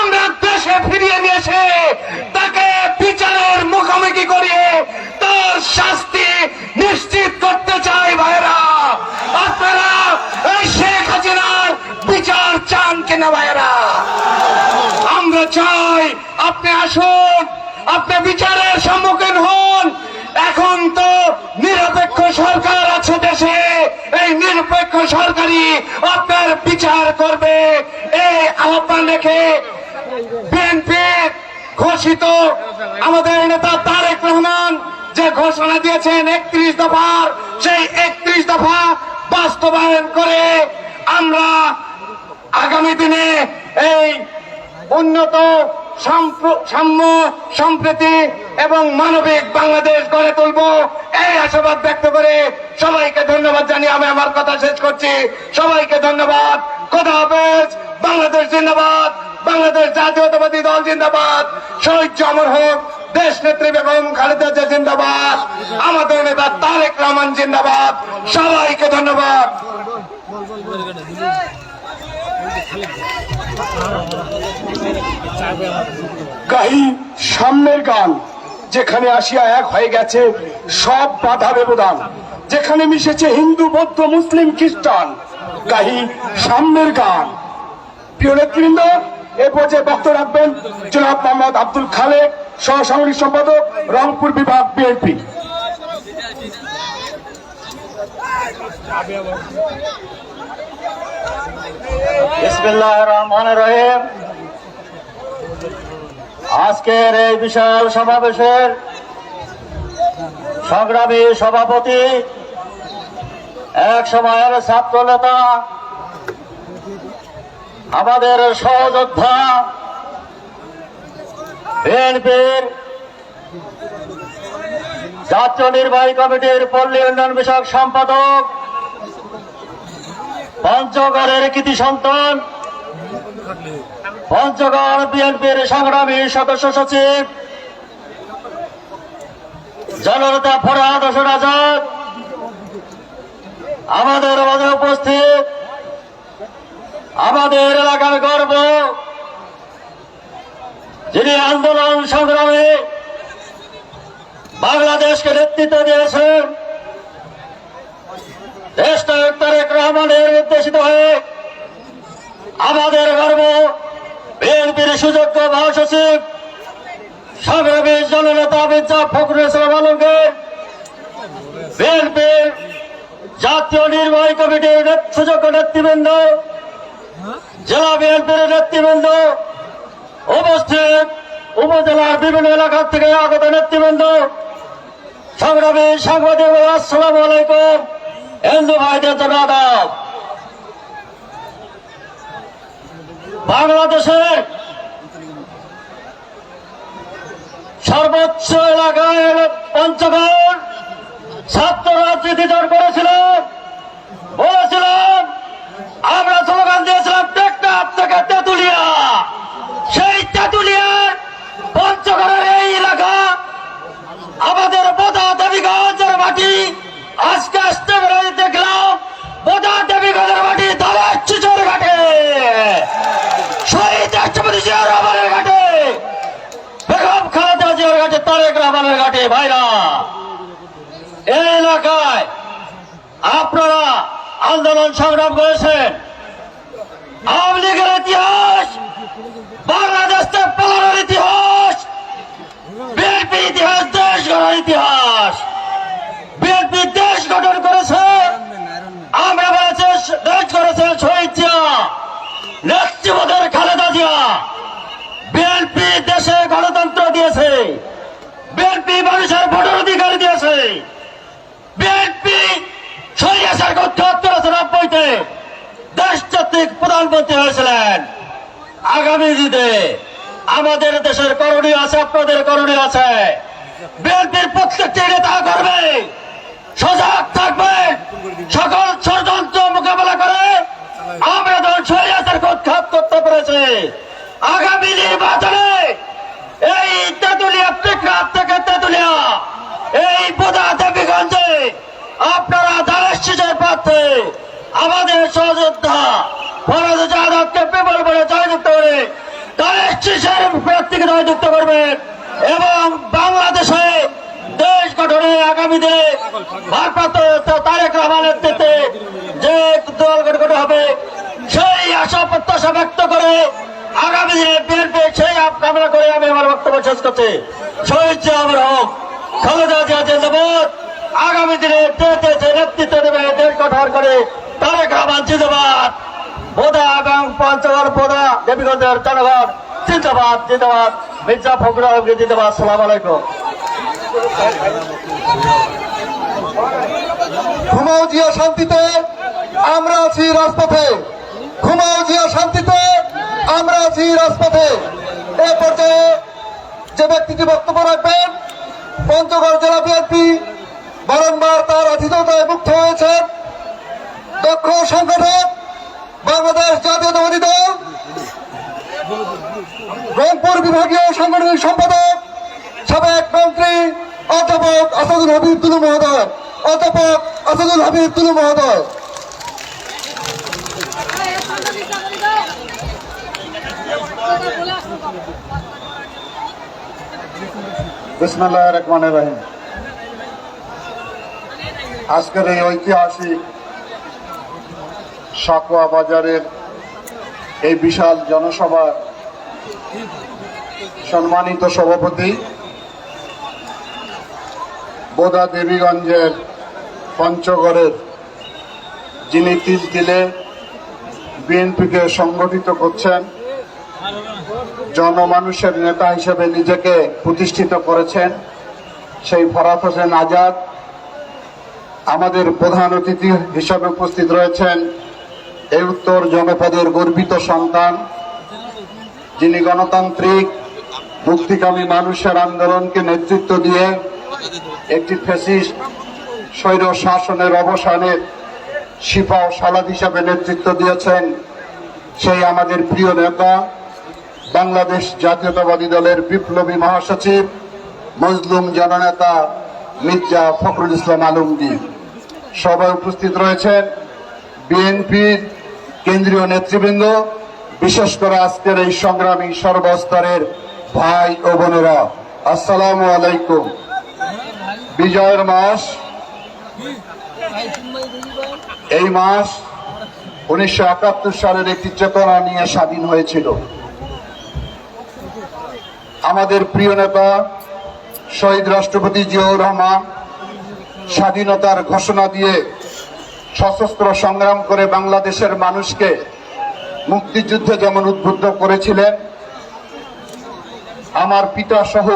আমরা দেশে ফিরিয়ে নিয়ে এসে তাকে বিচারের মুখোমুখি করিয়ে তার শাস্তি নিশ্চিত করতে চাই। ভাইরা, আপনারা এই শেখ হাসিনার বিচার চান কিনা? ভাইরা, আমরা চাই আপনি আসুন, আপনি বিচারের সম্মুখীন হন। এখন তো নিরপেক্ষ সরকার আছে দেশে, এই নিরপেক্ষ সরকারই আপনার বিচার করবে। এই আহ্বান রেখে বিএনপি ঘোষিত আমাদের নেতা তারেক রহমান যে ঘোষণা দিয়েছেন 31 দফার, সেই 31 দফা বাস্তবায়ন করে আমরা আগামী দিনে এই উন্নত সাম্য, সম্প্রীতি এবং মানবিক বাংলাদেশ গড়ে তুলব, এই আশাবাদ ব্যক্ত করে সবাইকে ধন্যবাদ জানিয়ে আমি আমার কথা শেষ করছি। সবাইকে ধন্যবাদ। খোদা হাফেজ। বাংলাদেশ জিন্দাবাদ, বাংলাদেশ জাতীয়তাবাদী দল জিন্দাবাদ, শহীদ অমর হোক দেশ নেত্রী বেগম খালেদা জিয়া জিন্দাবাদ, আমাদের নেতা তারেক রহমান জিন্দাবাদ। সবাইকে ধন্যবাদ। গাহি সামনের গান, যেখানে আসিয়া এক হয়ে গেছে সব বাধা ব্যবধান, যেখানে মিশেছে হিন্দু, বৌদ্ধ, মুসলিম, খ্রিস্টান। গাহি সামনের গান। প্রিয় নেতৃবৃন্দ, এ পর্যায়ে বক্তব্য রাখবেন জনাব মোহাম্মদ আব্দুল খালেক, সহ সাংগঠনিক সম্পাদক, রংপুর বিভাগ, বিএনপি। বিসমিল্লাহির রহমানির রহিম। আজকের এই বিশাল সমাবেশের সংগ্রামী সভাপতি, এক সময়ের ছাত্র নেতা, আমাদের সহযোদ্ধা, বিএনপির জাতীয় নির্বাহী কমিটির পল্লী উন্নয়ন বিষয়ক সম্পাদক, পঞ্চগড়ের কৃতি সন্তান, পঞ্চগড় বিএনপির সংগ্রামী সদস্য সচিব জননেতা ফরহাদ হোসেন আজাদ, আমাদের মাঝে উপস্থিত আমাদের এলাকার গর্ব, যিনি আন্দোলন সংগ্রামে বাংলাদেশকে নেতৃত্ব দিয়েছেন, দেশনায়ক তারেক রহমানের নির্দেশিত হয়ে আমাদের গর্ব বিএনপির সুযোগ্য মহাসচিব সংগ্রামী জননেতা মির্জা ফখরুল ইসলাম আলমগীর, বিএনপির জাতীয় নির্বাহী কমিটির সুযোগ্য নেতৃবৃন্দ, জেলা বিএনপির নেতৃবৃন্দ, উপস্থিত উপজেলার বিভিন্ন এলাকা থেকে আগত নেতৃবৃন্দ, সংগ্রামী সাংবাদিক, আসসালামু আলাইকুম। হিন্দু ভাইদের জন্য আদাব। বাংলাদেশের সর্বোচ্চ এলাকায় পঞ্চগড় ছাত্র রাজনীতি দল করেছিলাম, বলেছিলাম, আমরা স্লোগান দিয়েছিলাম টেকনাফ থেকে তেঁতুলিয়া। সেই তেঁতুলিয়ার পঞ্চগড়ের এই এলাকা আমাদের বোদা দেবীগঞ্জের মাটি। আজকে আসতে বেড়ে দেখলাম বোদা দেবীগঞ্জের মাটি দলের চিচর ঘাটে, শহীদ রাষ্ট্রপতি জিয়া রহমানের ঘাটে, বেগম খালেদা জিয়ার ঘাটে, তারেক রহমানের ঘাটে। ভাইরা, এই এলাকায় আপনারা আন্দোলন সংগ্রাম করেছেন। আওয়ামী লীগের ইতিহাস, বাংলাদেশ থেকে পালানোর ইতিহাস, বিএনপি ইতিহাস, দেশ গড়ার ইতিহাস। বিএনপি দেশ গঠন করেছে, আমরা বলেছি দেশ করেছে শহীদ জিয়া, নেতৃত্বের খালেদা জিয়া। বিএনপি দেশে গণতন্ত্র দিয়েছে, বিএনপি মানুষের ভোটার অধিকার দিয়েছে, বিএনপি স্বৈরাচার উৎখাত করেছে। 90-তে দেশজাতিক প্রধানমন্ত্রী হয়েছিলেন। আগামী দিনে আমাদের দেশের করণীয় আছে, আপনাদের করণীয় আছে। বিএনপির প্রত্যেকটি নেতা করবে, সজাগ থাকবে, সকল ষড়যন্ত্র মোকাবেলা করে আমরা যখন স্বৈরাচারকে উৎখাত করতে পেরেছি। আগামী নির্বাচনে এই তেঁতুলিয়া, টেকনাফ থেকে তেঁতুলিয়া, এই বোদা দেবীগঞ্জে আপনারা ধানের শীষের প্রার্থী আমাদের সহযোদ্ধা ফরাজ যাদবকে পেপার বলে জয়যুক্ত করে ধানের শীষের প্রার্থীকে জয়যুক্ত করবেন এবং বাংলাদেশে দেশ গঠনে আগামী দিনে ভারপ্রাপ্ত তারেক রহমানের নেতৃত্বে যে দল গঠন হবে সেই আশা প্রত্যাশা ব্যক্ত করে আগামী দিনে বিএনপি সেই কামনা করে আমি আমার বক্তব্য শেষ করছি। শহীদ জিয়া অমর হোক, খালেদা জিয়া জিন্দাবাদ। আগামী দিনে নেতৃত্ব দেবে, দেশ গঠন করে তারেক রহমান জিন্দাবাদ। বোদা এবং পঞ্চগড়, বোদা দেবীগঞ্জের জনগণ জিন্দাবাদ, জিন্দাবাদ। মির্জা ফখরুল আলমগীর জিন্দাবাদ। আসসালামু আলাইকুম। ঘুমাও জিয়া শান্তিতে, আমরা আছি রাজপথে। ঘুমাও জিয়া শান্তিতে, আমরা আছি রাজপথে। এ পর্যায়ে যে ব্যক্তিটি বক্তব্য রাখবেন, পঞ্চগড় জেলা বিএনপি বারংবার তার আতিথ্যতায় মুক্ত হয়েছেন দক্ষ সংগঠক, বাংলাদেশ জাতীয়তাবাদী দল রংপুর বিভাগীয় সাংগঠনিক সম্পাদক, সাবেক মন্ত্রী অধ্যাপক আসাদুল হাবিব তুলু মহোদয়। অধ্যাপক আসাদুল হাবিব তুলু মহোদয়। বিসমিল্লাহির রহমানির রহিম। আজকের এই ঐতিহাসিক সাকুয়া বাজারের এই বিশাল জনসভার সম্মানিত সভাপতি, বোদা দেবীগঞ্জের পঞ্চগড়ের যিনি তিলে বিএনপিকে সংগঠিত করছেন, জনমানুষের নেতা হিসেবে নিজেকে প্রতিষ্ঠিত করেছেন, সেই ফরাত হোসেন আজাদ। আমাদের প্রধান অতিথি হিসাবে উপস্থিত রয়েছেন এই উত্তর জনপদের গর্বিত সন্তান, যিনি গণতান্ত্রিক মুক্তিকামী মানুষের আন্দোলনকে নেতৃত্ব দিয়ে একটি ফ্যাসিস্ট স্বৈর শাসনের অবসানে সিপাহ সালাদ হিসাবে নেতৃত্ব দিয়েছেন সেই আমাদের প্রিয় নেতা, বাংলাদেশ জাতীয়তাবাদী দলের বিপ্লবী মহাসচিব, মজলুম জননেতা মির্জা ফখরুল ইসলাম আলমগীর। সবাই উপস্থিত রয়েছেন বিএনপির কেন্দ্রীয় নেতৃবৃন্দ, বিশেষ করে আজকের এই সংগ্রামী সর্বস্তরের ভাই ও বোনেরা, আসসালামু আলাইকুম। বিজয়ের মাস, এই মাস 1971 সালের একটি চেতনা নিয়ে স্বাধীন হয়েছিল। আমাদের প্রিয় নেতা শহীদ রাষ্ট্রপতি জিয়াউর রহমান স্বাধীনতার ঘোষণা দিয়ে সশস্ত্র সংগ্রাম করে বাংলাদেশের মানুষকে মুক্তিযুদ্ধে যেমন উদ্বুদ্ধ করেছিলেন, আমার পিতা সহ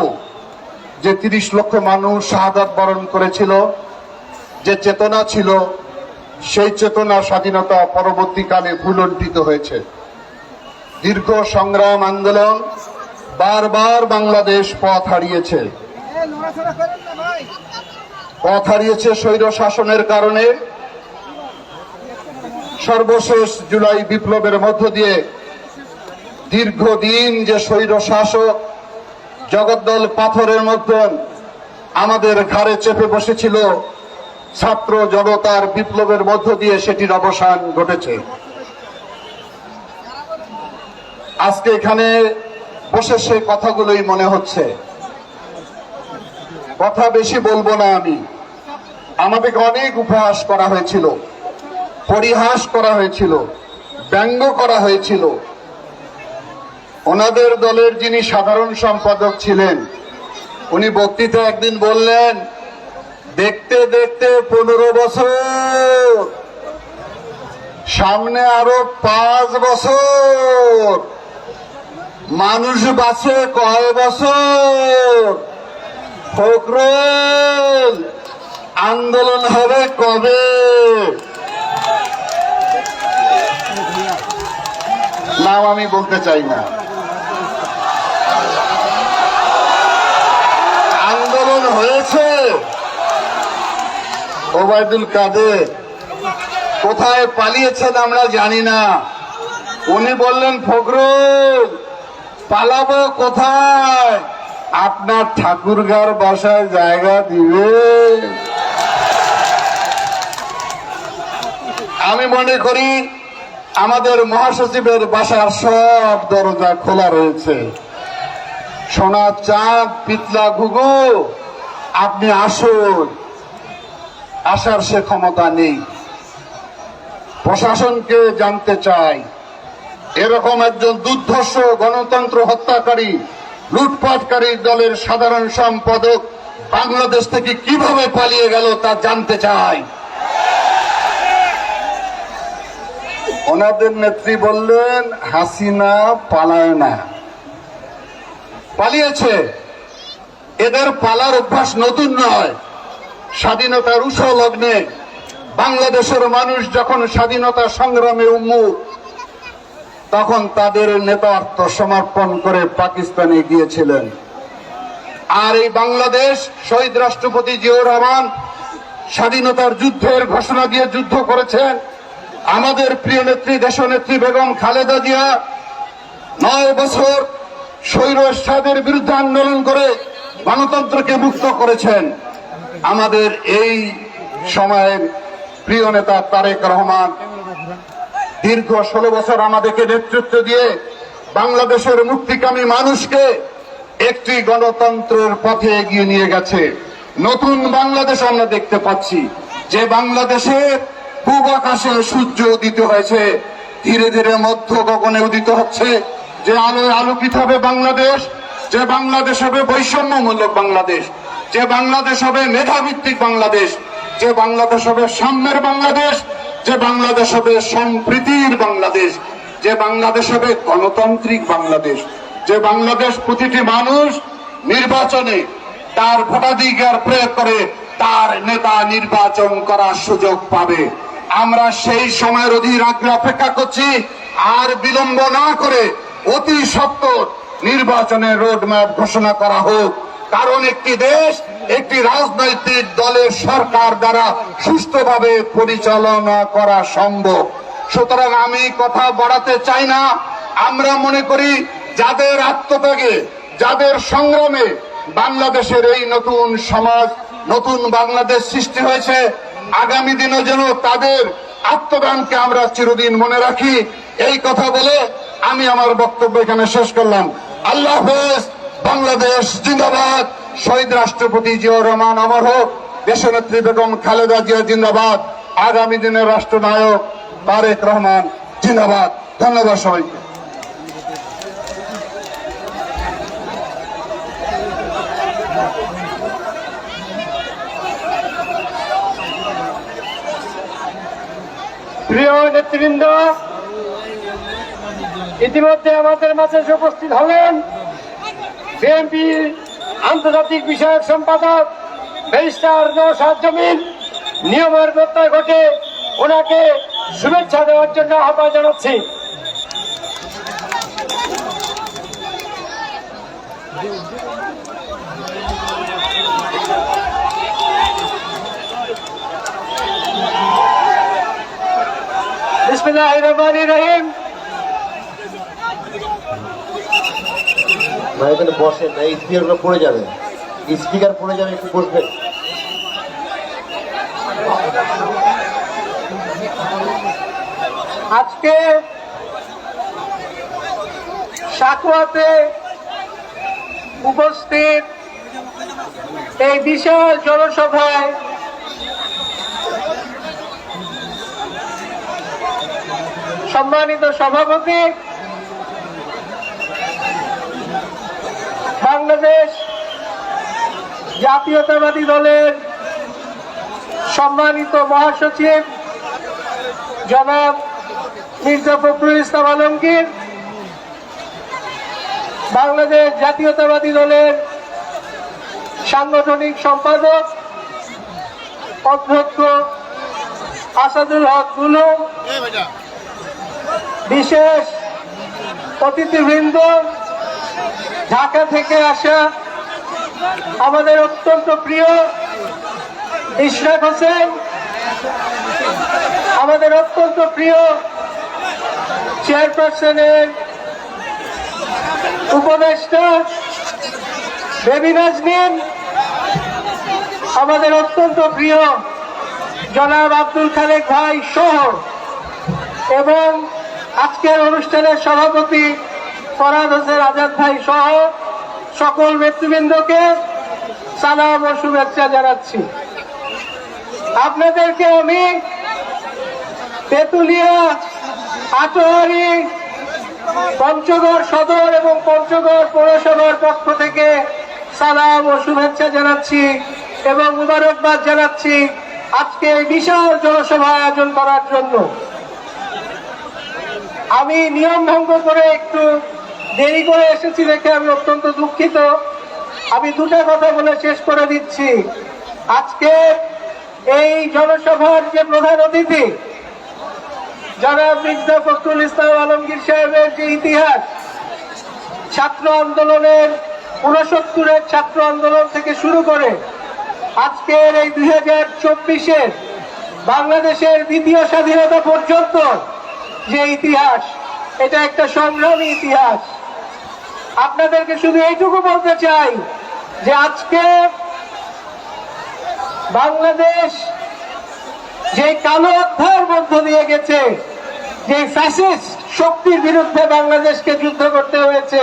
যে 30 লক্ষ মানুষ শাহাদাত বরণ করেছিল, যে চেতনা ছিল, সেই চেতনা স্বাধীনতা পরবর্তীকালে ভুলণ্ঠিত হয়েছে। দীর্ঘ সংগ্রাম আন্দোলন বারবার বাংলাদেশ পথ হারিয়েছে। পথ হারিয়েছে স্বৈর শাসনের কারণে। সর্বশেষ জুলাই বিপ্লবের মধ্য দিয়ে দীর্ঘদিন যে স্বৈর শাসক জগদ্দল পাথরের মতন আমাদের ঘাড়ে চেপে বসেছিল, ছাত্র জনতার বিপ্লবের মধ্য দিয়ে সেটির অবসান ঘটেছে। আজকে এখানে বসে সেই কথাগুলোই মনে হচ্ছে। কথা বেশি বলবো না আমি। আমাদেরকে অনেক উপহাস করা হয়েছিল, পরিহাস করা হয়েছিল, ব্যঙ্গ করা হয়েছিল। ওনাদের দলের যিনি সাধারণ সম্পাদক ছিলেন, উনি বক্তৃতা একদিন বললেন, দেখতে দেখতে 15 বছর, সামনে আরো 5 বছর, মানুষ বাঁচে কয় বছর, ফখরুল আন্দোলন হবে কবে? নাম আমি বলতে চাই না। আন্দোলন হয়েছে। ওবায়দুল কাদের কোথায় পালিয়েছেন আমরা জানি না। উনি বললেন, ফখরুল পালাবো কোথায়? আপনার ঠাকুরগাঁর বাসায় জায়গা দিবে? আমি মনে করি আমাদের মহাসচিবের বাসার সব দরজা খোলা রয়েছে। সোনা চাঁদ, পিতলা ঘুঘু, আপনি আসুন। আসার সে ক্ষমতা নেই। প্রশাসনকে জানতে চাই, এরকম একজন দুর্ধর্ষ গণতন্ত্র হত্যাকারী, লুটপাটকারী দলের সাধারণ সম্পাদক বাংলাদেশ থেকে কিভাবে পালিয়ে গেল তা জানতে চাই। ওনাদের নেত্রী বললেন, হাসিনা পালায় না। পালিয়েছে। এদের পালার অভ্যাস নতুন নয়। স্বাধীনতার উৎসলগ্নে বাংলাদেশের মানুষ যখন স্বাধীনতা সংগ্রামে উন্মুখ, তখন তাদের নেতা আত্মসমর্পণ করে পাকিস্তানে গিয়েছিলেন। আর এই বাংলাদেশ শহীদ রাষ্ট্রপতি জিয়াউর রহমান স্বাধীনতার যুদ্ধের ঘোষণা দিয়ে যুদ্ধ করেছেন। আমাদের প্রিয় নেত্রী দেশনেত্রী বেগম খালেদা জিয়া 9 বছর স্বৈর এরশাদের বিরুদ্ধে আন্দোলন করে গণতন্ত্রকে মুক্ত করেছেন। আমাদের এই সময়ের প্রিয় নেতা তারেক রহমান দীর্ঘ 16 বছর আমাদেরকে নেতৃত্ব দিয়ে বাংলাদেশের মুক্তিকামী মানুষকে একটি গণতন্ত্রের পথে এগিয়ে নিয়ে গেছে। নতুন বাংলাদেশ আমরা দেখতে পাচ্ছি, যে বাংলাদেশের পূব আকাশে সূর্য উদিত হয়েছে, ধীরে ধীরে মধ্য গগনে উদিত হচ্ছে। যে আলোয় আলোকিত হবে বাংলাদেশ, যে বাংলাদেশ হবে বৈষম্যমূলক বাংলাদেশ, যে বাংলাদেশ হবে মেধাভিত্তিক বাংলাদেশ, যে বাংলাদেশ হবে সাম্যের বাংলাদেশ, যে বাংলাদেশ হবে সম্প্রীতির বাংলাদেশ, যে বাংলাদেশ হবে গণতান্ত্রিক বাংলাদেশ, যে বাংলাদেশ প্রতিটি মানুষ নির্বাচনে তার ভোটাধিকার প্রয়োগ করে তার নেতা নির্বাচন করার সুযোগ পাবে। আমরা সেই সময়ের অধীর আগ্রহে অপেক্ষা করছি। আর বিলম্ব না করে অতি সত্বর নির্বাচনের রোডম্যাপ ঘোষণা করা হোক। কারণ একটি দেশ একটি রাজনৈতিক দলের সরকার দ্বারা সুষ্ঠুভাবে পরিচালনা করা সম্ভব। সুতরাং আমি কথা বাড়াতে চাই না। আমরা মনে করি যাদের আত্মত্যাগে, যাদের সংগ্রামে বাংলাদেশের এই নতুন সমাজ, নতুন বাংলাদেশ সৃষ্টি হয়েছে, আগামী দিনে যেন তাদের আত্মদানকে আমরা চিরদিন মনে রাখি। এই কথা বলে আমি আমার বক্তব্য এখানে শেষ করলাম। আল্লাহ হাফেজ। বাংলাদেশ জিন্দাবাদ। শহীদ রাষ্ট্রপতি জিয়াউর রহমান অমর হোক। দেশনেত্রী বেগম খালেদা জিয়া জিন্দাবাদ। আগামী দিনের রাষ্ট্রনায়ক তারেক রহমান জিন্দাবাদ। ধন্যবাদ সবাইকে। প্রিয় নেতৃবৃন্দ, ইতিমধ্যে আমাদের মাঝে উপস্থিত হলেন বিএনপি আন্তর্জাতিক বিষয়ক সম্পাদক ব্যারিস্টার নওশাদ জমির। নিয়মের ব্যত্যয় ঘটে ওনাকে শুভেচ্ছা দেওয়ার জন্য আহ্বান জানাচ্ছি। বিসমিল্লাহির রহমানির রহিম। ভাই এখানে বসেন না, এই স্পিকারগুলো পড়ে যাবে, স্পিকার পড়ে যাবে, একটু বসবেন। আজকে সাকুয়াতে উপস্থিত এই বিশাল জনসভায় সম্মানিত সভাপতি, বাংলাদেশ জাতীয়তাবাদী দলের সম্মানিত মহাসচিব জনাব মির্জা ফখরুল ইসলাম আলমগীর, বাংলাদেশ জাতীয়তাবাদী দলের সাংগঠনিক সম্পাদক অধ্যক্ষ আসাদুল হক দুলু, বিশেষ অতিথিবৃন্দ, ঢাকা থেকে আসা আমাদের অত্যন্ত প্রিয় ইশরাক হোসেন, আমাদের অত্যন্ত প্রিয় চেয়ারপারসনের উপদেষ্টা বেবি নাজনীন, আমাদের অত্যন্ত প্রিয় জনাব আব্দুল খালেক ভাই সহ এবং আজকের অনুষ্ঠানের সভাপতি ফরহাদ হোসেন আজাদ ভাই সহ সকল নেতৃবৃন্দকে সালাম ও শুভেচ্ছা জানাচ্ছি। আপনাদেরকে আমি তেঁতুলিয়া, আটোয়ারি, পঞ্চগড় সদর এবং পঞ্চগড় পৌরসভার পক্ষ থেকে সালাম ও শুভেচ্ছা জানাচ্ছি এবং মুবারকবাদ জানাচ্ছি আজকে এই বিশাল জনসভা আয়োজন করার জন্য। আমি নিয়ম ভঙ্গ করে একটু দেরি করে এসেছি দেখে আমি অত্যন্ত দুঃখিত। আমি দুটো কথা বলে শেষ করে দিচ্ছি। আজকে এই জনসভার যে প্রধান অতিথি জনাব মির্জা ফখরুল ইসলাম আলমগীর সাহেবের যে ইতিহাস, ছাত্র আন্দোলনের 69-এর ছাত্র আন্দোলন থেকে শুরু করে আজকের এই 2024-এর বাংলাদেশের দ্বিতীয় স্বাধীনতা পর্যন্ত যে ইতিহাস, এটা একটা সংগ্রামী ইতিহাস। আপনাদেরকে শুধু এইটুকু বলতে চাই যে আজকে বাংলাদেশ যে কালো অধ্যায়ের মধ্য দিয়ে গেছে, যে ফ্যাসিস্ট শক্তির বিরুদ্ধে বাংলাদেশকে যুদ্ধ করতে হয়েছে,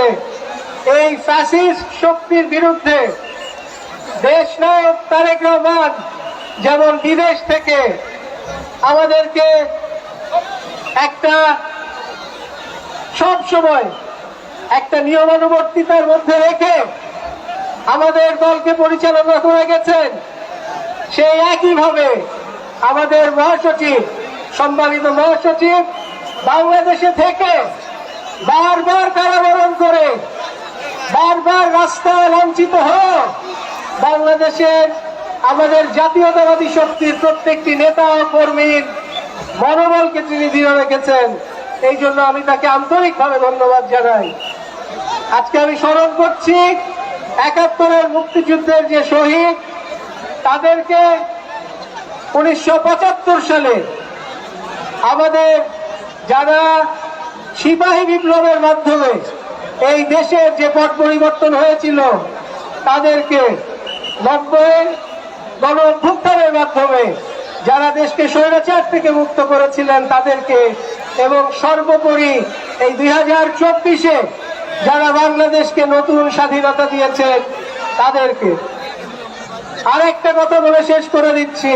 এই ফ্যাসিস্ট শক্তির বিরুদ্ধে দেশ নায়ক তারেক রহমান যেমন বিদেশ থেকে আমাদেরকে একটা সব সময় একটা নিয়মানুবর্তিতার মধ্যে রেখে আমাদের দলকে পরিচালনা করে গেছেন, সেই একইভাবে আমাদের মহাসচিব, সম্মানিত মহাসচিব বাংলাদেশে থেকে বারবার কারাবরণ করে, বারবার রাস্তায় লাঞ্ছিত হয়ে বাংলাদেশের আমাদের জাতীয়তাবাদী শক্তির প্রত্যেকটি নেতা ও কর্মীর মনোবলকে তিনি দৃঢ় রেখেছেন। এই জন্য আমি তাকে আন্তরিকভাবে ধন্যবাদ জানাই। আজকে আমি স্মরণ করছি 71-এর মুক্তিযুদ্ধের যে শহীদ, তাদেরকে 1975 সালে আমাদের যারা সিপাহী বিপ্লবের মাধ্যমে এই দেশের যে পট পরিবর্তন হয়েছিল, তাদেরকে 90 গণ অভ্যুত্থানের মাধ্যমে যারা দেশকে স্বৈরাচার থেকে মুক্ত করেছিলেন তাদেরকে, এবং সর্বোপরি এই 2024-এ যারা বাংলাদেশকে নতুন স্বাধীনতা দিয়েছেন তাদেরকে। আরেকটা কথা বলে শেষ করে দিচ্ছি,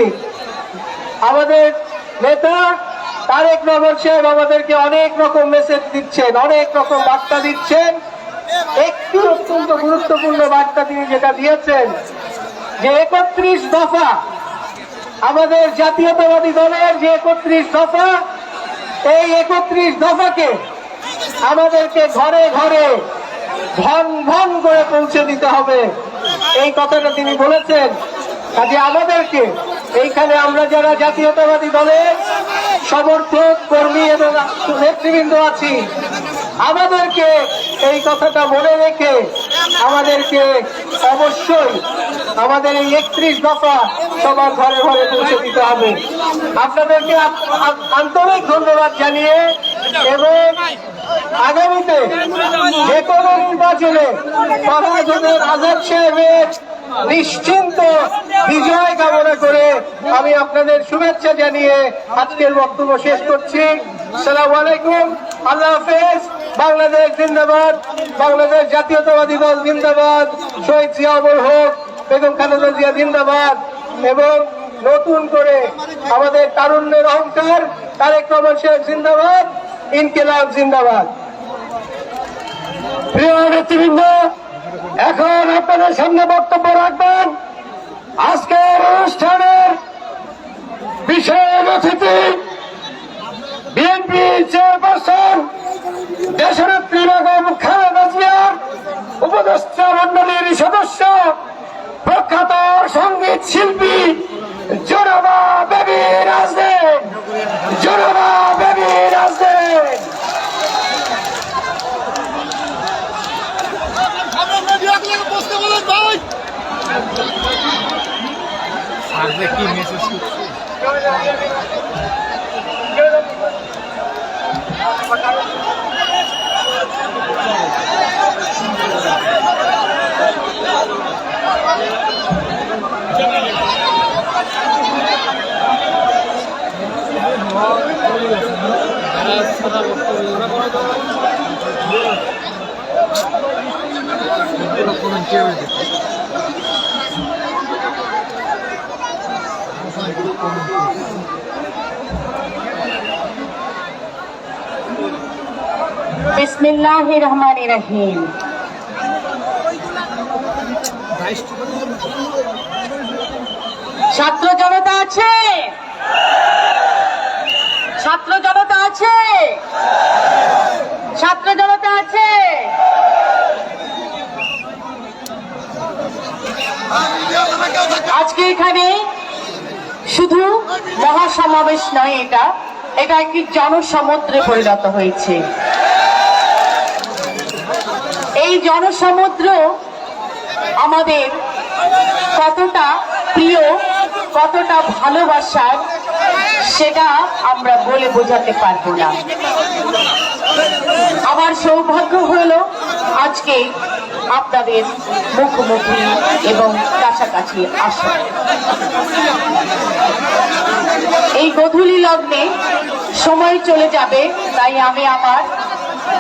আমাদের নেতা তারেক রহমান সাহেব আমাদেরকে অনেক রকম মেসেজ দিচ্ছেন, অনেক রকম বার্তা দিচ্ছেন। একটি অত্যন্ত গুরুত্বপূর্ণ বার্তা তিনি যেটা দিয়েছেন যে 31 দফা, আমাদের জাতীয়তাবাদী দলের যে 31 দফা, এই 31 দফাকে আমাদেরকে ঘরে ঘরে ভন ভন করে পৌঁছে দিতে হবে, এই কথাটা তিনি বলেছেন। কাজে আমাদেরকে এইখানে আমরা যারা জাতীয়তাবাদী দলের সমর্থক কর্মী এবং নেতৃবৃন্দ আছি, আমাদেরকে এই কথাটা মনে রেখে আমাদেরকে অবশ্যই আমাদের এই 31 দফা সবার ঘরে ঘরে পৌঁছে দিতে হবে। আপনাদেরকে আন্তরিক ধন্যবাদ জানিয়ে এবং আগামীতে যে কোনো নির্বাচনে ফরহাদ আজাদ সাহেবের নিশ্চিন্ত বিজয় কামনা করে আমি আপনাদের শুভেচ্ছা জানিয়ে আজকের বক্তব্য শেষ করছি। আসসালামু আলাইকুম, আল্লাহ হাফেজ। বাংলাদেশ জিন্দাবাদ, বাংলাদেশ জাতীয়তাবাদী দল জিন্দাবাদ, শহীদ জিয়া অমর হোক, বেগম খালেদা জিয়া জিন্দাবাদ, এবং নতুন করে আমাদের তারুণ্যের অহংকার তারেক রহমান সাহেব জিন্দাবাদ, ইনকিলাব জিন্দাবাদ। প্রিয় নেতৃবৃন্দ, এখন আপনাদের সামনে বক্তব্য রাখবেন আজকের অনুষ্ঠানের বিশেষ অতিথি বিএনপি চেয়ারপারসন দেশনেত্রী বেগম খালেদা জিয়ার উপদেষ্টা মন্ডলীর সদস্য, প্রখ্যাত সঙ্গীত শিল্পী জোনাবা বেবি রাজদেব। জোনাবা বেবি রাজদেব। বিসমিল্লাহির রহমানির রহিম। ছাত্র জনতা আছে, ছাত্র জনতা আছে, ছাত্র জনতা আছে। আজকে এখানে শুধু মহাসমাবেশ নয়, এটা একটি জনসমুদ্রে পরিণত হয়েছে। এই জনসমুদ্র আমাদের কতটা প্রিয়, কতটা ভালোবাসার, সেটা আমরা বলে বোঝাতে পারবো না। আমার সৌভাগ্য হলো আজকে আপনাদের মুখোমুখি এবং কাছাকাছি আসা। এই গধূলি লগ্নে সময় চলে যাবে, তাই আমি আমার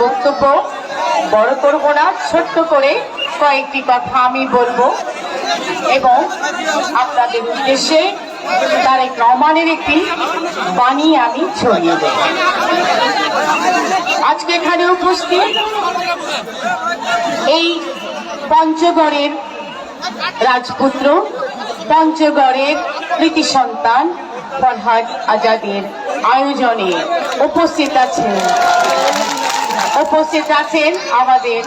বক্তব্য বড় করব না, ছোট্ট করে কয়েকটি কথা আমি বলবো এবং আপনাদের উদ্দেশ্যে তারেক রহমানের একটি বাণী আমি ছড়িয়ে দেব। আজকে এখানে উপস্থিত এই পঞ্চগড়ের রাজপুত্র, পঞ্চগড়ের কৃতি সন্তান ফরহাদ আজাদের আয়োজনে উপস্থিত আছেন আমাদের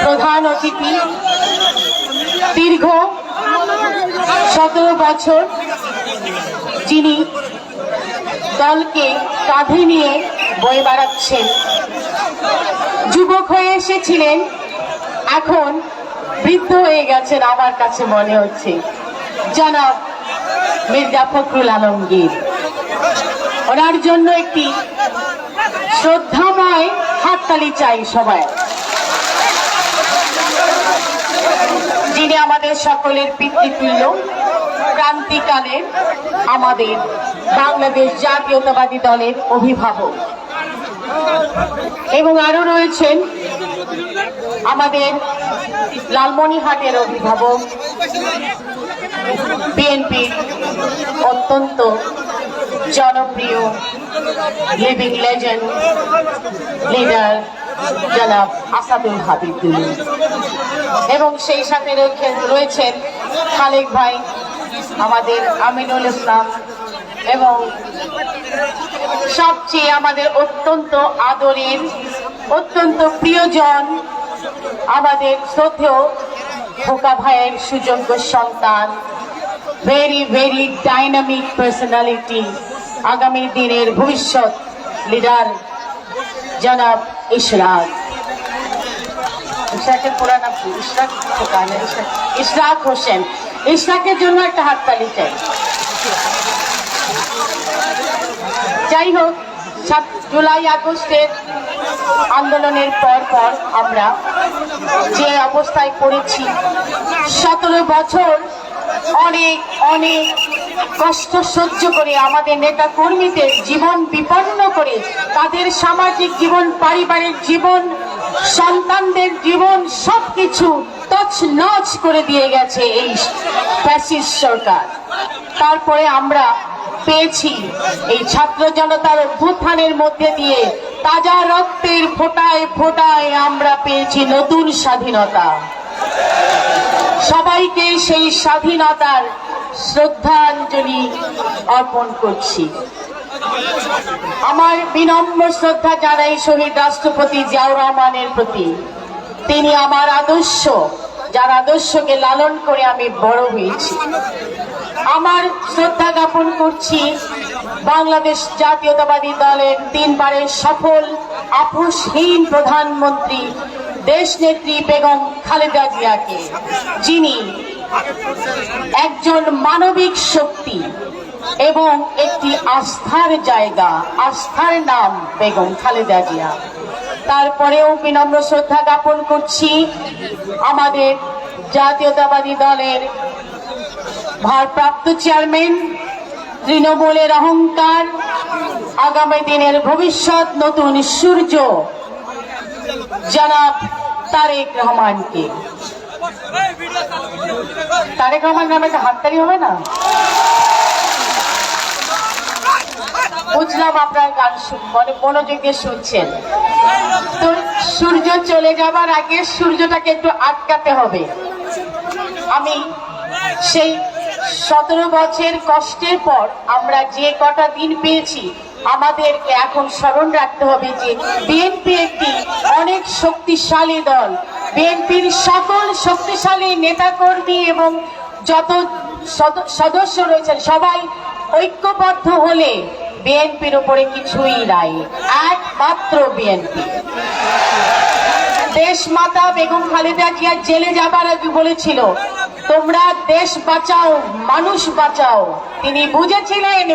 প্রধান অতিথি, দীর্ঘ 17 বছর যিনি দলকে কাঁধে নিয়ে বয়ে বেড়াচ্ছেন, যুবক হয়ে এসেছিলেন, এখন বৃদ্ধ হয়ে গেছেন আমার কাছে মনে হচ্ছে, জনাব মির্জা ফখরুল আলমগীর। ওনার জন্য একটি শ্রদ্ধাময় হাততালি চাই সবাই, যিনি আমাদের সকলের পিতৃতুল্য, ক্রান্তিকালে আমাদের বাংলাদেশ জাতীয়তাবাদী দলের অভিভাবক, এবং আরো রয়েছেন আমাদের লালমনিরহাটের অভিভাবক, বিএনপির অত্যন্ত জনপ্রিয় লিভিং লেজেন্ড লিডার জনাব আসাদুল হাবিব দুলু, এবং সেই সাথে রয়েছেন খালেক ভাই, আমাদের আমিনুল ইসলাম, এবং সবচেয়ে আমাদের অত্যন্ত আদরের, অত্যন্ত প্রিয়জন, আমাদের শ্রদ্ধেয় খোকা ভাইয়ের সুযোগ্য সন্তান, ভেরি ভেরি ডাইনামিক পার্সোনালিটি, আগামী দিনের ভবিষ্যৎ লিডার জনাব ইশরাক। ইশরাকের পুরা নাম কি? ইশরাক হোসেন। ইশরাকের জন্য একটা হাততালি চাই। যাই হোক, জুলাই আগস্টের আন্দোলনের পর আমরা যে অবস্থায় পড়েছি, 17 বছর অনেক অনেক কষ্ট সহ্য করে আমাদের নেতা কর্মীদের জীবন বিপন্ন করে, তাদের সামাজিক জীবন, পারিবারিক জীবন, সন্তানদের জীবন সবকিছু তছনছ করে দিয়ে গেছে এই ফ্যাসিস্ট সরকার। তারপরে আমরা পেয়েছি এই ছাত্র জনতার অভ্যুত্থানের মধ্যে দিয়ে তাজা রক্তের ফোঁটায় ফোঁটায় আমরা পেয়েছি নতুন স্বাধীনতা। সবাইকে সেই স্বাধীনতার শ্রদ্ধাঞ্জলি অর্পণ করছি। আমার বিনম্র শ্রদ্ধা জানাই শহীদ রাষ্ট্রপতি জিয়াউর রহমানের প্রতি। তিনি আমার আদর্শ, যার আদর্শকে লালন করে আমি বড় হয়েছি। আমার শ্রদ্ধা জ্ঞাপন করছি বাংলাদেশ জাতীয়তাবাদী দলের 3 বারের সফল আপোষহীন প্রধানমন্ত্রী দেশনেত্রী বেগম খালেদা জিয়াকে, যিনি একজন মানবিক শক্তি এবং একটি আস্থার জায়গা, আস্থার নাম বেগম খালেদা জিয়া। তারপরেও বিনম্র শ্রদ্ধা জ্ঞাপন করছি আমাদের জাতীয়তাবাদী দলের ভারপ্রাপ্ত চেয়ারম্যান, তৃণমূলের অহংকার, আগামী দিনের ভবিষ্যৎ নতুন সূর্য জনাব তারেক রহমানকে। তারেক রহমান নামে একটা হাততালি হবে না? বুঝলাম আপনার গান মনোযোগ দিয়ে শুনছেন। তো সূর্য চলে যাবার আগে সূর্যটাকে একটু আটকাতে হবে। আমি সেই 17 বছর কষ্টের পর আমরা যে কটা দিন পেয়েছি, আমাদেরকে এখন স্মরণ রাখতে হবে যে বিএনপি একটি অনেক শক্তিশালী দল। বিএনপির সকল শক্তিশালী নেতাকর্মী এবং যত সদস্য রয়েছেন সবাই ঐক্যবদ্ধ হলে বিএনপির উপরে কিছুই নাই, একমাত্র বিএনপি। দেশমাতা বেগম খালেদা জিয়া জেলে যাবার আগে বলেছিল, তোমরা দেশ বাঁচাও, মানুষ বাঁচাও। তিনি বুঝেছিলেন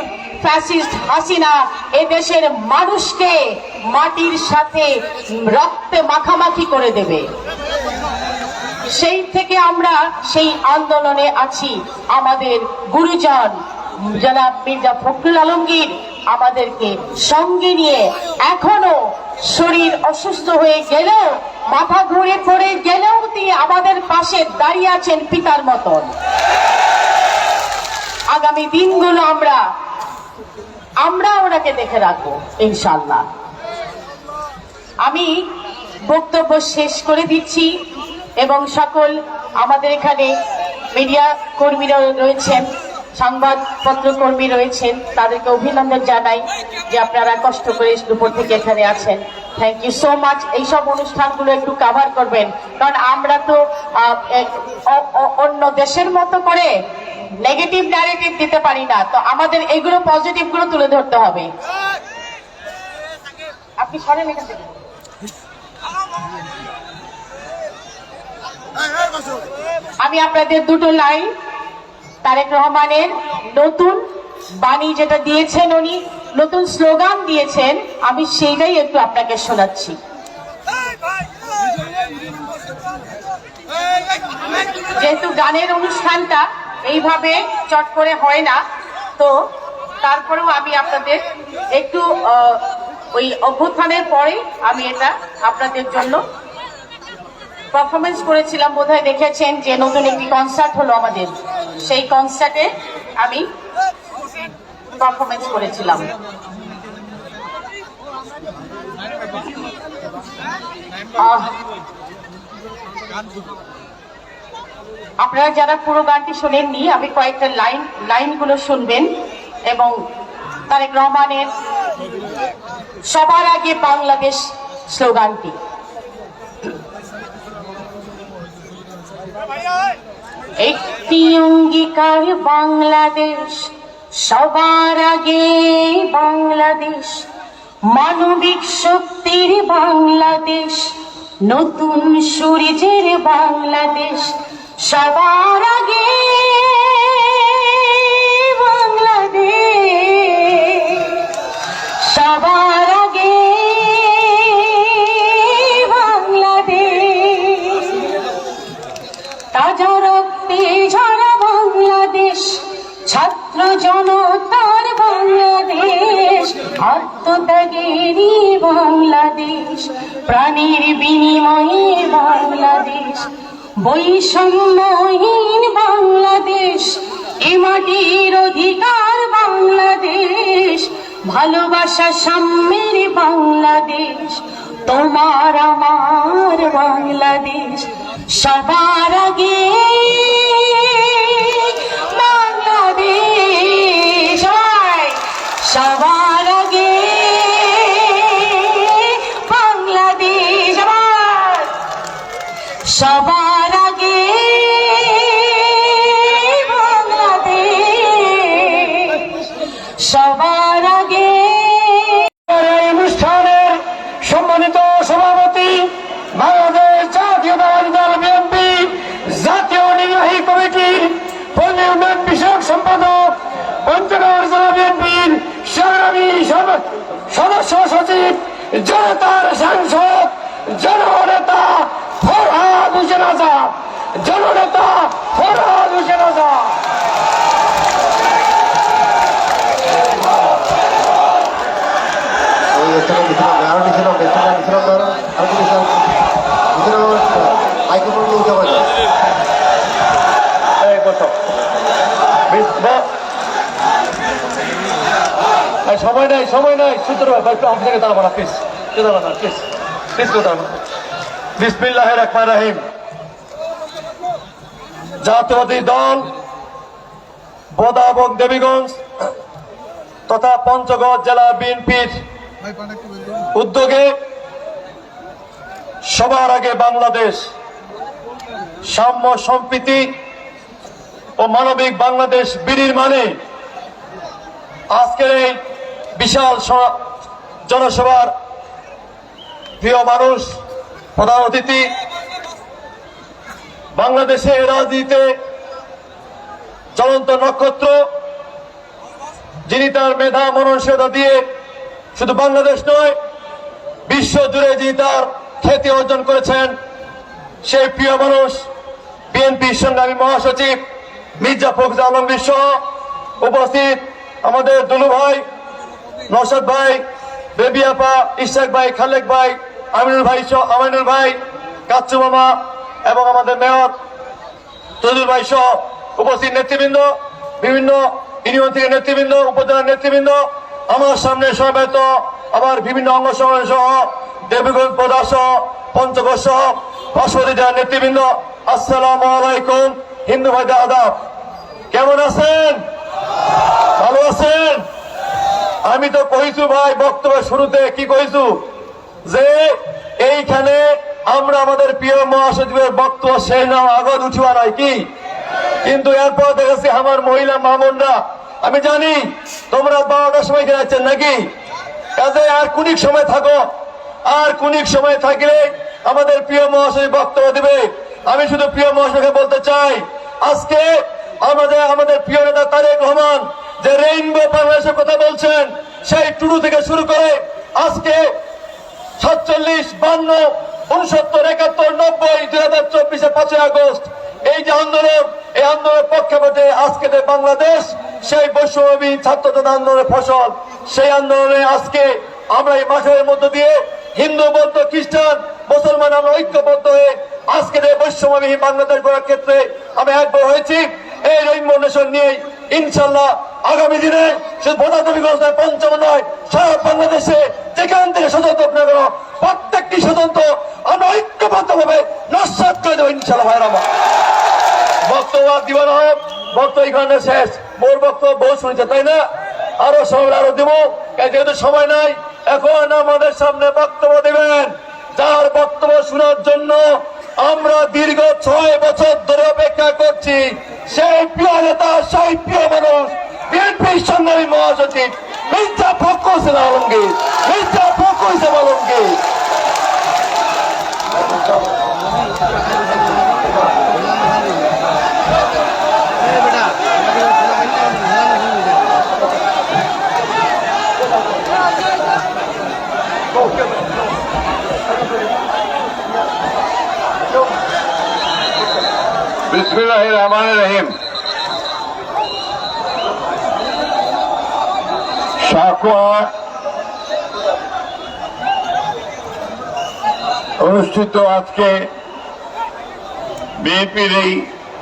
ফ্যাসিস্ট হাসিনা এ দেশের মানুষকে মাটির সাথে রক্তে মাখামাখি করে দেবে। সেই থেকে আমরা সেই আন্দোলনে আছি। আমাদের গুরুজন জনাব মির্জা ফখরুল আলমগীর আমাদেরকে সঙ্গে নিয়ে এখনো শরীর অসুস্থ হয়ে গেলেও, মাথা ঘুরে পড়ে গেলেও তিনি আমাদের পাশে দাঁড়িয়ে আছেন পিতার মতন। আগামী দিনগুলো আমরা ওনাকে দেখে রাখবো ইনশাল্লাহ। আমি বক্তব্য শেষ করে দিচ্ছি এবং সকল আমাদের এখানে মিডিয়া কর্মীরা রয়েছেন, সংবাদপত্র কর্মী রয়েছেন, তাদেরকে অভিনন্দন জানাই যে আপনারা কষ্ট করে দুপুর থেকে এখানে আছেন। Thank you so much. এইসব অনুষ্ঠানগুলো একটু কভার করবেন, কারণ আমরা তো অন্য দেশের মতো করে নেগেটিভ ন্যারেটিভ দিতে পারি না, তো আমাদের এইগুলো পজিটিভ গুলো তুলে ধরতে হবে। আপনি সরেন এখান থেকে। আমি আপনাদের দুটো লাইন তারেক রহমানের নতুন বাণী যেটা দিয়েছেন, উনি নতুন স্লোগান দিয়েছেন, আমি সেইটাই একটু আপনাকে শোনাচ্ছি। যেহেতু গানের অনুষ্ঠানটা, এইভাবে চট করে হয় না। তো তারপরেও আমি আপনাদের একটু ওই অভ্যুত্থানের পরে আমি এটা আপনাদের জন্য পারফরমেন্স করেছিলাম, বোধহয় দেখেছেন যে নতুন একটি কনসার্ট হলো আমাদের, সেই কনসার্টে আমি পারফরমেন্স করেছিলাম। আপনারা যারা পুরো গানটি শোনেননি, আমি কয়েকটা লাইনগুলো শুনবেন এবং তারেক রহমানের সবার আগে বাংলাদেশ স্লোগানটি। একটি অঙ্গীকার বাংলাদেশ, সবার আগে বাংলাদেশ, মানবিক শক্তির বাংলাদেশ, নতুন সূর্যের বাংলাদেশ, সবার আগে বাংলাদেশ, সবার আগে বাংলাদেশ, তাজা রক্তে ঝরা বাংলাদেশ, ছাত্র জনতার বাংলাদেশ, আত্মত্যাগেরই বাংলাদেশ, প্রাণের বিনিময়ে বাংলাদেশ, বৈষম্যহীন বাংলাদেশ, এ মাটির অধিকার বাংলাদেশ, ভালোবাসা সাম্যের বাংলাদেশ, তোমার আমার বাংলাদেশ, সবার আগে বাংলাদেশ, সবার আগে বাংলাদেশ, সবার আগে বাংলাদেশ, সবার আগে। এই অনুষ্ঠানের সম্মানিত সভাপতি, বাংলাদেশ জাতীয়তাবাদী দল বিএনপি জাতীয় নির্বাহী কমিটির পল্লী উন্নয়ন বিষয়ক সম্পাদক, পঞ্চগড় জেলা বিএনপির সংগ্রামী সদস্য সচিব, জনতার সাংসদ, জননেতা ফরহাদ হোসেন আজাদ, জননেতা ফরহাদ হোসেন আজাদ। সময় নাই, সময় নাই, সূত্র আপনাকে দাঁড়াবো না, প্লিজ দাঁড়াবো না, প্লিজ প্লিজ দাঁড়াবো। বিসমিল্লাহির রহমানির রহিম। জাতীয়তাবাদী দল বোদা এবং দেবীগঞ্জ তথা পঞ্চগড় জেলা বিএনপির উদ্যোগে সবার আগে বাংলাদেশ, সাম্য সম্প্রীতি ও মানবিক বাংলাদেশ বিনির্মাণে আজকের এই বিশাল জনসভার প্রিয় মানুষ, প্রধান অতিথি, বাংলাদেশের রাজনীতিতে জ্বলন্ত নক্ষত্র, যিনি তার মেধা মননশীলতা দিয়ে শুধু বাংলাদেশ নয় বিশ্ব জুড়ে যিনি তার খ্যাতি অর্জন করেছেন, সেই প্রিয় মানুষ বিএনপি সংগ্রামী মহাসচিব মির্জা ফখরুল আলমগীর সহ উপস্থিত আমাদের দুলু ভাই, নওশাদ ভাই, বেবি আপা, ইশাক ভাই, খালেক ভাই, আমিনুল ভাই, কাচ্চু মামা এবং আমাদের মেয়র তজুল ভাই সহ উপস্থিত নেতৃবৃন্দ, বিভিন্ন ইউনিয়ন থেকে নেতৃবৃন্দ, উপজেলার নেতৃবৃন্দ, আমার সামনে সমবেত আবার বিভিন্ন অঙ্গ সংগঠন সহ দেবীগঞ্জ প্রদা সহ পঞ্চগড় সহ পার্শ্ববর্তী জেলার নেতৃবৃন্দ, আসসালামু আলাইকুম। হিন্দু ভাইদের আদাব, কেমন আছেন? ভালো আছেন? আমি তো কইছু ভাই বক্তব্যের শুরুতে, কি কইছু যে এইখানে আমরা আমাদের প্রিয় মহাসচিবের বক্তব্য শেষ না আগত উঠিবা নাই কি, কিন্তু এরপর দেখেছি আমার মহিলা মামুনরা, আমি জানি তোমরা 12টার সময় গেছেন নাকি, কাজে আর কুনিক সময় থাকো, আর কুনিক সময় থাকলে আমাদের প্রিয় মহাসচিব বক্তব্য দিবে। আমি শুধু প্রিয় মহাসচিবকে বলতে চাই, আজকে আমাদের প্রিয় নেতা তারেক রহমান যে রেইনবো বাংলাদেশের কথা বলছেন, সেই টুডু থেকে শুরু করে আজকে 47, 52, 69, 71, 90, 2024 5 আগস্ট এই যে আন্দোলন, এই আন্দোলনের প্রেক্ষাপটে আজকে যে বাংলাদেশ সেই বৈষম্যবিহীন ছাত্র আন্দোলনের ফসল। সেই আন্দোলনে আজকে আমরা এই মাঠের মধ্য দিয়ে হিন্দু, বৌদ্ধ, খ্রিস্টান, মুসলমান আমরা ঐক্যবদ্ধ হয়ে আজকে এই বৈষম্যবিহীন বাংলাদেশ গড়ার ক্ষেত্রে আমি একবার হয়েছি। এই রেইনবো নেশন নিয়ে ইনশাল্লাহ আগামী দিনে শুধু ভোটাধিকার নয়, পঞ্চম নয়, সারা বাংলাদেশে যেখান থেকে স্বতন্ত্র না কেন প্রত্যেকটি স্বতন্ত্র আমরা ঐক্যবদ্ধ ভাবে নস্যাৎ করে দেবো ইনশাল্লাহ। ভাইরা আমার বক্তব্য দিব না, বক্তব্য এখানে শেষ। মোর বক্তব্য বহু শুনেছে, তাই না? আরো সময় আরো দেব, যেহেতু সময় নাই। এখন আমাদের সামনে বক্তব্য দেবেন, যার বক্তব্য শোনার জন্য আমরা দীর্ঘ 6 বছর ধরে অপেক্ষা করছি, সেই প্রিয় নেতা, সেই প্রিয় মানুষ, বিএনপির সংগ্রামী মহাসচিব মির্জা ফখরুল হোসেন আলমগীর। মির্জা ফখরুল হোসেন আলমগীর। বিসমিল্লাহির রহমানির রহিম। সাকুয়া অনুষ্ঠিত আজকে বিএনপির এই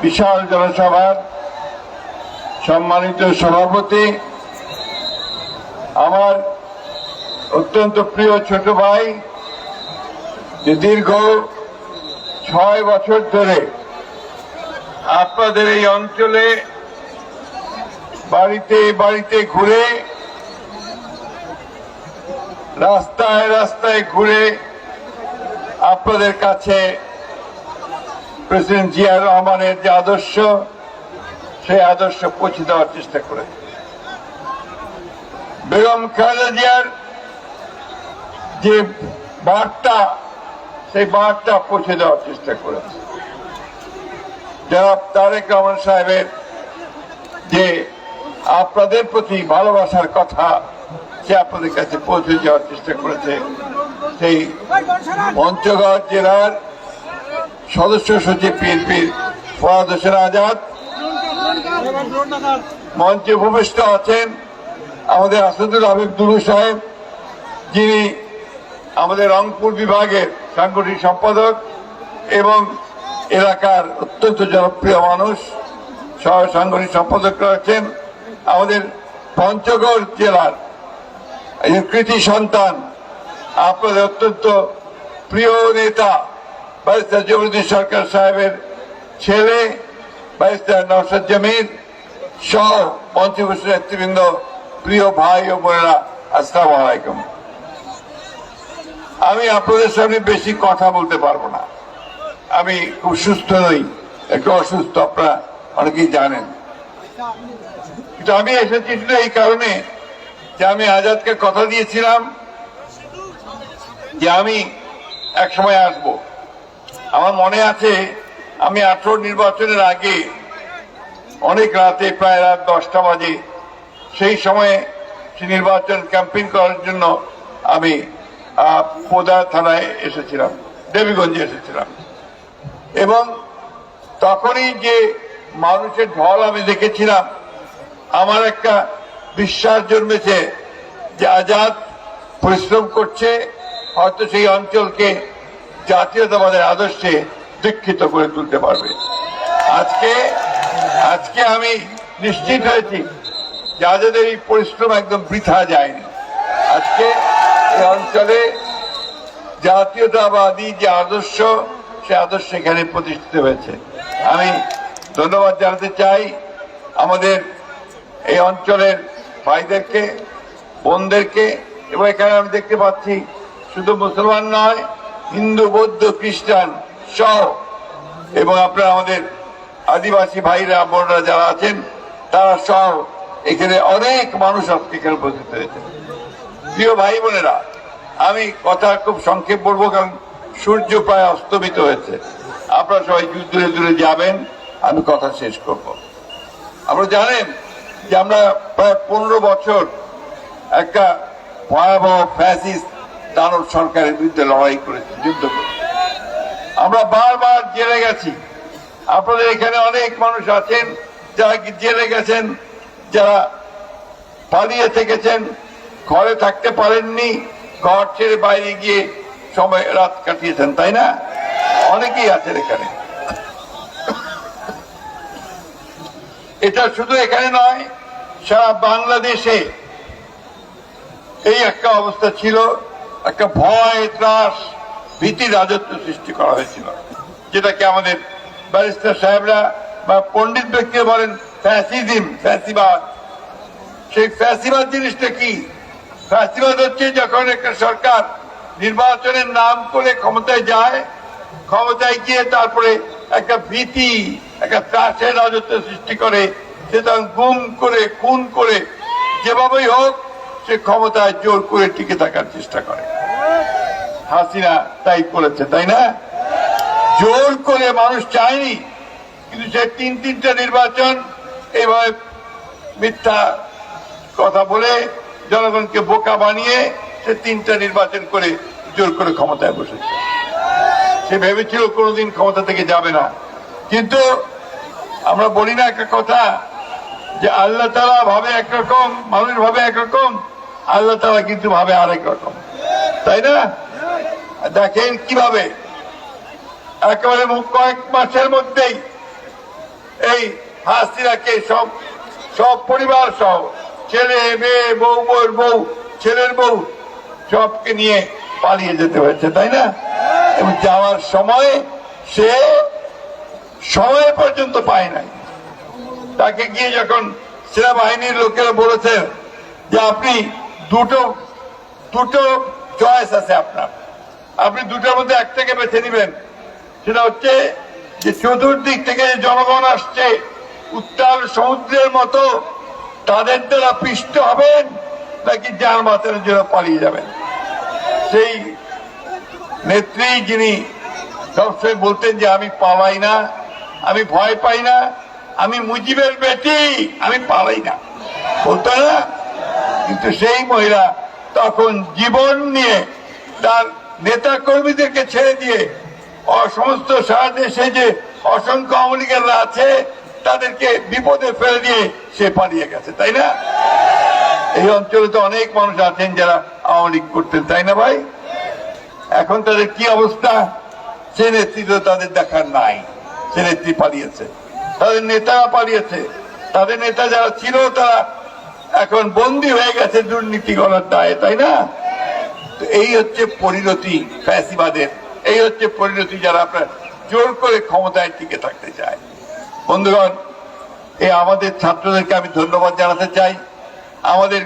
বিশাল জনসভার সম্মানিত সভাপতি, আমার অত্যন্ত প্রিয় ছোট ভাই, যে দীর্ঘ 6 বছর ধরে আপনাদের এই অঞ্চলে বাড়িতে বাড়িতে ঘুরে, রাস্তায় রাস্তায় ঘুরে আপনাদের কাছে প্রেসিডেন্ট জিয়া রহমানের যে আদর্শ, সেই আদর্শ পৌঁছে দেওয়ার চেষ্টা করে। বেগম খালেদা জিয়ার যে বার্তা, সেই বার্তা পৌঁছে দেওয়ার চেষ্টা করেছে। জনাব তারেক রহমান সাহেবের যে আপনাদের প্রতি ভালোবাসার কথা, সে আপনাদের কাছে পৌঁছে যাওয়ার চেষ্টা করেছে। সেই পঞ্চগড় জেলার সদস্য সচিব বিএনপির ফরহাদ হোসেন আজাদ, মঞ্চে উপবিষ্ট আছেন আমাদের আসাদুল হাবিব দুলু সাহেব, যিনি আমাদের রংপুর বিভাগের সাংগঠনিক সম্পাদক এবং এলাকার অত্যন্ত জনপ্রিয় মানুষ, সহ সাংগঠনিক সম্পাদক রয়েছেন। আমাদের পঞ্চগড় জেলার কৃতি সন্তান, আপনাদের অত্যন্ত প্রিয় নেতা ব্যারিস্টার জমিরুদ্দিন সরকার সাহেবের ছেলে ব্যারিস্টার নওশাদ জমির সহ পঞ্চগড় নেতৃবৃন্দ, প্রিয় ভাই ও বোনেরা, আসসালামু আলাইকুম। আমি আপনাদের সামনে বেশি কথা বলতে পারবো না, আমি খুব সুস্থ নই, একটু অসুস্থ, আপনারা অনেকেই জানেন। কিন্তু আমি এসেছি শুধু এই কারণে যে আমি আজাদকে কথা দিয়েছিলাম যে আমি এক সময় আসব। আমার মনে আছে আমি 18 নির্বাচনের আগে অনেক রাতে, প্রায় রাত 10টা বাজে, সেই সময়ে সে নির্বাচন ক্যাম্পেইন করার জন্য আমি পোদা থানায় এসেছিলাম, দেবীগঞ্জে এসেছিলাম, এবং তখনই যে মানুষের ঢল আমি দেখেছিলাম, আমার একটা বিশ্বাস জন্মেছে যে আজাদ পরিশ্রম করছে, হয়তো সেই অঞ্চলকে জাতীয়তাবাদের আদর্শে দীক্ষিত করে তুলতে পারবে। আজকে আমি নিশ্চিত হয়েছি যে আজাদের এই পরিশ্রম একদম বৃথা যায়নি। আজকে এই অঞ্চলে জাতীয়তাবাদী যে আদর্শ, সে আদর্শ এখানে প্রতিষ্ঠিত হয়েছে। আমি ধন্যবাদ জানাতে চাই আমাদের এই অঞ্চলের ভাইদেরকে, বোনদেরকে, এবং এখানে আমি দেখতে পাচ্ছি শুধু মুসলমান নয়, হিন্দু, বৌদ্ধ, খ্রিস্টান সহ, এবং আপনারা আমাদের আদিবাসী ভাইরা বোনরা যারা আছেন তারা সহ, এখানে অনেক মানুষ আজকে এখানে উপস্থিত হয়েছে। প্রিয় ভাই বোনেরা, আমি কথা খুব সংক্ষেপ বলবো, কারণ সূর্য প্রায় অস্তমিত হয়েছে। আপনারা সবাই দূরে দূরে যাবেন, আমি কথা শেষ করব। আপনারা জানেন যে আমরা প্রায় 15 বছর একটা ভয়াবহ ফ্যাসিস্ট দানব সরকারের বিরুদ্ধে লড়াই করেছি, যুদ্ধ করেছি। আমরা বারবার জেলে গেছি, আপনাদের এখানে অনেক মানুষ আছেন যারা জেলে গেছেন, যারা পালিয়ে থেকেছেন, ঘরে থাকতে পারেননি, ঘর ছেড়ে বাইরে গিয়ে সময় রাত কাটিয়েছেন, তাই না? অনেকেই আছেন এখানে। এটা শুধু এখানে নয়, সারা বাংলাদেশে এই একটা অবস্থা ছিল, একটা ভয়, ত্রাস, ভীতি রাজত্ব সৃষ্টি করা হয়েছিল, যেটাকে আমাদের ব্যারিস্টার সাহেবরা বা পণ্ডিত ব্যক্তিরা বলেন ফ্যাসিজম, ফ্যাসিবাদ। সেই ফ্যাসিবাদ জিনিসটা কি? ফ্যাসিবাদ হচ্ছে যখন একটা সরকার নির্বাচনের নাম করে ক্ষমতায় যায়, ক্ষমতায় গিয়ে তারপরে একটা ভীতি, একটা ত্রাসের রাজত্ব সৃষ্টি করে, সে তখন গুম করে, খুন করে, যেভাবেই হোক সে ক্ষমতায় জোর করে টিকে থাকার চেষ্টা করে। হাসিনা তাই করেছে, তাই না? জোর করে মানুষ চায়নি, কিন্তু সে তিনটা নির্বাচন এইভাবে মিথ্যা কথা বলে জনগণকে বোকা বানিয়ে সে 3টা নির্বাচন করে জোর করে ক্ষমতায় বসেছে। সে ভেবেছিল কোনোদিন ক্ষমতা থেকে যাবে না। কিন্তু আমরা বলি না একটা কথা যে আল্লাহ তাআলা ভাবে একরকম, মানুষ ভাবে একরকম, আল্লাহ তাআলা কিন্তু ভাবে আরেক রকম, তাই না? দেখেন কিভাবে একেবারে কয়েক মাসের মধ্যেই এই হাসিনাকে সব পরিবার সহ, ছেলে মেয়ে, বউ, বউর বউ, ছেলের বউ, সবকে নিয়ে পালিয়ে যেতে হয়েছে, তাই না? এবং যাওয়ার সময় সে সময় পর্যন্ত পায় নাই। তাকে গিয়ে যখন সেনাবাহিনীর লোকেরা বলেছে যে আপনি দুটো চয়েস আছে আপনার, আপনি দুটোর মধ্যে একটাকে বেছে নিবেন, সেটা হচ্ছে যে চতুর্দিক থেকে জনগণ আসছে উত্তাল সমুদ্রের মতো, তাদের দ্বারা পিষ্ট হবেন নাকি যান বাঁচানোর জন্য পালিয়ে যাবেন। সেই নেত্রী যিনি সবসময় বলতেন যে আমি পালাই না, আমি ভয় পাই না, আমি মুজিবের বেটি, আমি পালাই না, বলতো না? কিন্তু সেই মহিলা তখন জীবন নিয়ে তার নেতা কর্মীদেরকে ছেড়ে দিয়ে সমস্ত সারা দেশে যে অসংখ্য আওয়ামী লীগেররা আছে তাদেরকে বিপদে ফেলে দিয়ে সে পালিয়ে গেছে, তাই না? এই অঞ্চলে তো অনেক মানুষ আছেন যারা আওয়ামী লীগ করতেন, তাই না ভাই? এখন তাদের কি অবস্থা? সে নেতৃত্ব তাদের দেখার নাই, সে নেত্রী পালিয়েছে, তাদের নেতারা পালিয়েছে, তাদের নেতা যারা ছিল তারা এখন বন্দী হয়ে গেছে দুর্নীতি করার দায়ে, তাই না? তো এই হচ্ছে পরিণতি ফ্যাসিবাদের, এই হচ্ছে পরিণতি যারা আপনার জোর করে ক্ষমতায় টিকে থাকতে চায়। বন্ধুগণ, এই আমাদের ছাত্রদেরকে আমি ধন্যবাদ জানাতে চাই, আমাদের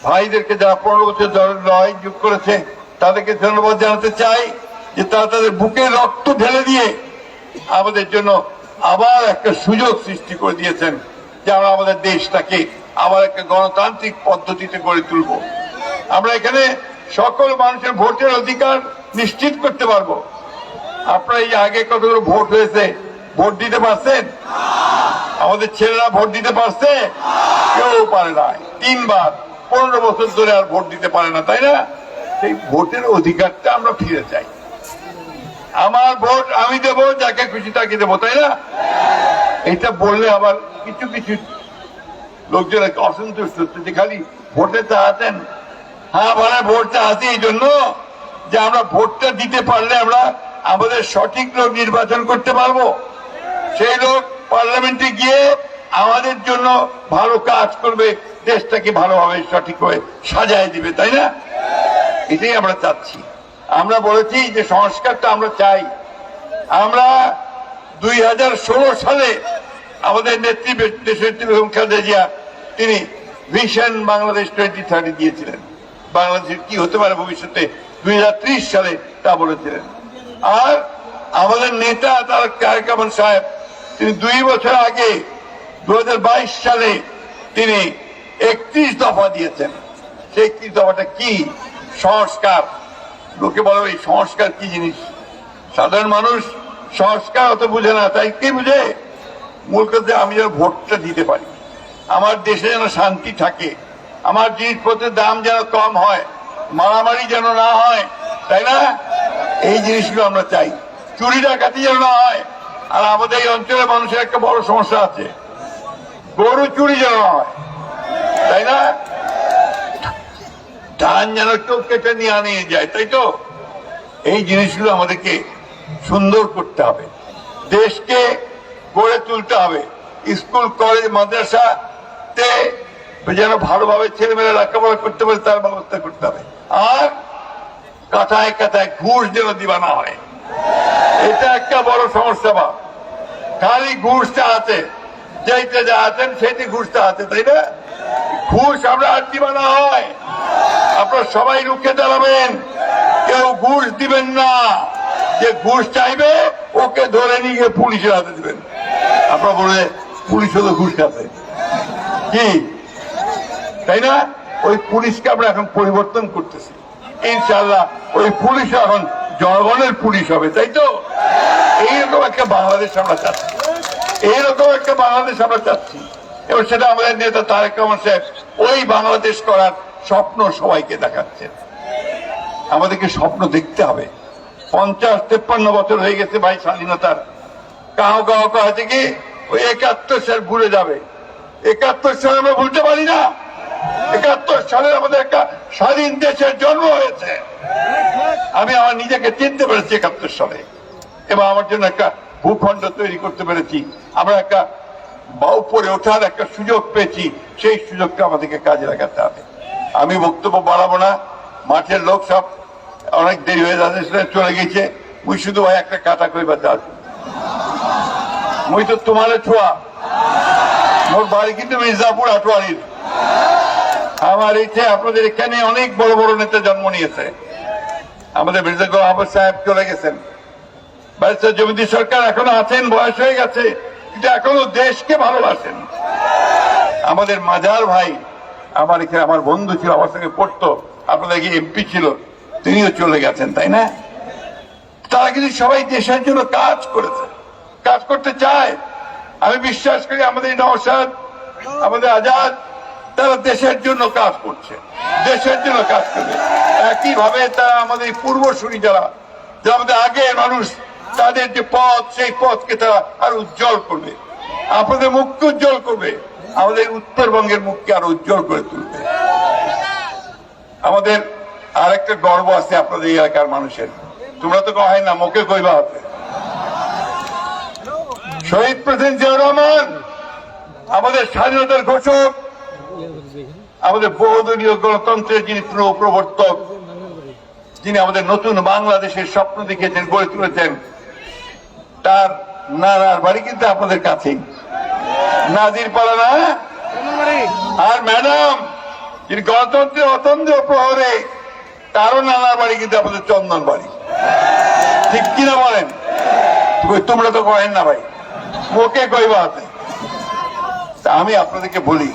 ভাইদেরকে যারা 15 বছর লড়াই যোগ করেছে তাদেরকে ধন্যবাদ জানাতে চাই যে তারা তাদের বুকে রক্ত ঢেলে দিয়ে আমাদের জন্য আবার একটা সুযোগ সৃষ্টি করে দিয়েছেন যে আমরা আমাদের দেশটাকে আবার একটা গণতান্ত্রিক পদ্ধতিতে গড়ে তুলব। আমরা এখানে সকল মানুষের ভোটের অধিকার নিশ্চিত করতে পারবো। আপনারা এই আগে কতগুলো ভোট হয়েছে, ভোট দিতে পারছেন? আমাদের ছেলেরা ভোট দিতে পারছে? কেউ পারে না। 3 বার 15 বছর ধরে আর ভোট দিতে পারে না, তাই না? সেই ভোটের অধিকারটা আমরা ফিরে চাই। আমার ভোট আমি দেবো, যাকে খুশি তাকে দেবো, তাই না? এটা বললে আবার কিছু কিছু লোকজন অসন্তুষ্ট হচ্ছে যে খালি ভোটে চাচ্ছেন। হ্যাঁ, মানে ভোট চাচ্ছি এই জন্য যে আমরা ভোটটা দিতে পারলে আমরা আমাদের সঠিক লোক নির্বাচন করতে পারবো, সেই লোক পার্লামেন্টে গিয়ে আমাদের জন্য ভালো কাজ করবে, দেশটাকে ভালোভাবে সঠিকভাবে সাজায় দিবে, তাই না? এটাই আমরা চাচ্ছি। আমরা বলেছি যে সংস্কারটা আমরা চাই। আমরা 2016 সালে আমাদের নেত্রী দেশের বেগম খালেদা জিয়া তিনি ভিশন বাংলাদেশ 2030 দিয়েছিলেন, বাংলাদেশের কি হতে পারে ভবিষ্যতে 2030 সালে তা বলেছিলেন। আর আমাদের নেতা তারেক রহমান সাহেব তিনি 2 বছর আগে 2022 সালে তিনি 31 দফা দিয়েছেন। সেই 31 দফাটা কি? সংস্কার। লোকে বলে এই সংস্কার কি জিনিস? সাধারণ মানুষ সংস্কার অত বুঝে না, তাই কি বুঝে? মূল কথা আমি যেন ভোটটা দিতে পারি, আমার দেশে যেন শান্তি থাকে, আমার জিনিসপত্রের দাম যেন কম হয়, মারামারি যেন না হয়, তাই না? এই জিনিসগুলো আমরা চাই। চুরি ডাকাতি যেন না হয়, আর আমাদের এই অঞ্চলের মানুষের একটা বড় সমস্যা আছে, গরু চুরি যেন হয়, তাই না? ধান যেন কেউ কেটে নিয়ে আনিয়ে যায়, তাই তো? এই জিনিসগুলো আমাদেরকে সুন্দর করতে হবে, দেশকে গড়ে তুলতে হবে। স্কুল কলেজ মাদ্রাসাতে যেন ভালোভাবে ছেলেমেয়েরা লেখাপড়া করতে পারে তার ব্যবস্থা করতে হবে। আর কাথায় কাথায় ঘুষ যেন দিবা না হয়, এটা একটা বড় সমস্যা। বা খালি ঘুষটা আছে, যেইটা যা আছেন সেইটি ঘুষটা আছে, তাই না? ঘুষ আমরা আর দিবা না হয়। আপনারা সবাই রুখে দাঁড়াবেন, কেউ ঘুষ দিবেন না। যে ঘুষ চাইবে ওকে ধরে নিয়ে গিয়ে পুলিশের হাতে দিবেন। আপনারা বলে পুলিশও তো ঘুষ খাচ্ছে, কি তাই না? ওই পুলিশকে আমরা এখন পরিবর্তন করতেছি, ইনশাআল্লাহ ওই পুলিশ এখন জনগণের পুলিশ হবে, তাই তো? এইরকম একটা বাংলাদেশ আমরা চাচ্ছি, এইরকম একটা বাংলাদেশ আমরা চাচ্ছি। এবং সেটা আমাদের নেতা তারেক রহমান সাহেব ওই বাংলাদেশ করার স্বপ্ন সবাইকে দেখাচ্ছেন। আমাদেরকে স্বপ্ন দেখতে হবে। 50-53 বছর হয়ে গেছে ভাই স্বাধীনতার। কাউ কাউ কাছে কি ওই 71 সাল ভুলে যাবে। 71 সাল আমরা ভুলতে পারি না। 71 সালে আমাদের একটা স্বাধীন দেশের জন্ম হয়েছে। আমি আমার নিজেকে চিনতে পেরেছি 71 সালে, এবং আমার জন্য একটা ভূখণ্ড তৈরি করতে পেরেছি। আমরা একটা উপরে ওঠার একটা সুযোগ পেয়েছি, সেই সুযোগটা আমাদেরকে কাজে লাগাতে হবে। আমি বক্তব্য বাড়াবো না, মাঠের লোক সব অনেক দেরি হয়ে যাচ্ছে, চলে গেছে। মুই শুধু ভাই একটা কাটা কইবা চাল, মুই তো তোমার ছোঁয়া, মোর বাড়ি কিন্তু মির্জাপুর আটোয়ারির। আমার ইচ্ছে আপনাদের এখানে অনেক বড় বড় নেতা জন্ম নিয়েছে। আমাদের মির্জা গোলাম আহমদ সাহেব চলে গেছেন, ব্যারিস্টার জমিদি সরকার এখনো আছেন, বয়স হয়ে গেছে, কিন্তু এখনো দেশকে ভালোবাসেন। আমাদের মাজার ভাই, আমার এখানে আমার বন্ধু ছিল, আমার সঙ্গে পড়তো, আপনাদের এমপি ছিল, তিনিও চলে গেছেন, তাই না? তারা কিন্তু সবাই দেশের জন্য কাজ করেছে, কাজ করতে চায়। আমি বিশ্বাস করি আমাদের নওশাদ, আমাদের আজাদ, তারা দেশের জন্য কাজ করছে, দেশের জন্য কাজ করবে। একইভাবে তারা আমাদের পূর্বসূরি যারা আমাদের আগের মানুষ, তাদের যে পথ, সেই পথকে তারা আরো উজ্জ্বল করবে, আপনাদের মুখকে উজ্জ্বল করবে, আমাদের উত্তরবঙ্গের মুখকে আরো উজ্জ্বল করে তুলবে। আমাদের আরেকটা গর্ব আছে আপনাদের এলাকার মানুষের, তোমরা তো কয় না, মুখে কইবা আছে। শহীদ প্রেসিডেন্ট জিয়াউর রহমান আমাদের স্বাধীনতার ঘোষক, আমাদের বহুদলীয় গণতন্ত্রের যিনি প্রবর্তক, যিনি আমাদের নতুন বাংলাদেশের স্বপ্ন দেখিয়েছেন, গড়ে তুলেছেন, তার নানার বাড়ি কিন্তু আপনাদের কাছেই, নাজির পাড়া না? আর ম্যাডাম যিনি গণতন্ত্রের অতন্ত্র প্রহরে, তারও নানার বাড়ি কিন্তু আপনাদের চন্দন বাড়ি, ঠিক কিনা বলেন? তোমরা তো কয়েন না ভাই, ওকে কইবা আছে। আমি আপনাদেরকে বলি,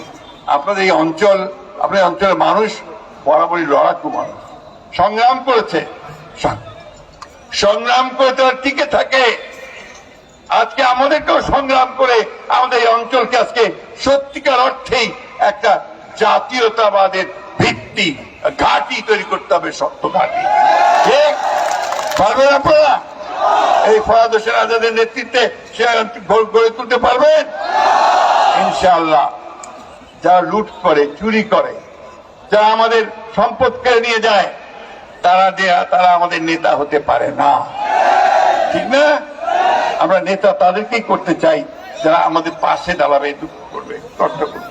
আপনাদের এই অঞ্চল, আপনার অঞ্চলের মানুষ বরাবরই লড়াকু মানুষ, সংগ্রাম করেছে, সংগ্রাম করে তারা টিকে থাকে। আজকে আমাদেরকেও সংগ্রাম করে আমাদের এই অঞ্চলকে আজকে সত্যিকার অর্থেই একটা জাতীয়তাবাদের ভিত্তি, ঘাঁটি তৈরি করতে হবে, শক্ত ঘাঁটি। ঠিক পারবেন আপনারা? এই ফরাদ হোসেন আজাদের নেতৃত্বে সে গড়ে তুলতে পারবেন ইনশাআল্লাহ। যারা লুট করে, চুরি করে, যারা আমাদের সম্পদ কেড়ে নিয়ে যায়, তারা আমাদের নেতা হতে পারে না, ঠিক না? আমরা নেতা তাদেরকেই করতে চাই যারা আমাদের পাশে দাঁড়াবে, দুঃখ করবে, কষ্ট করবে।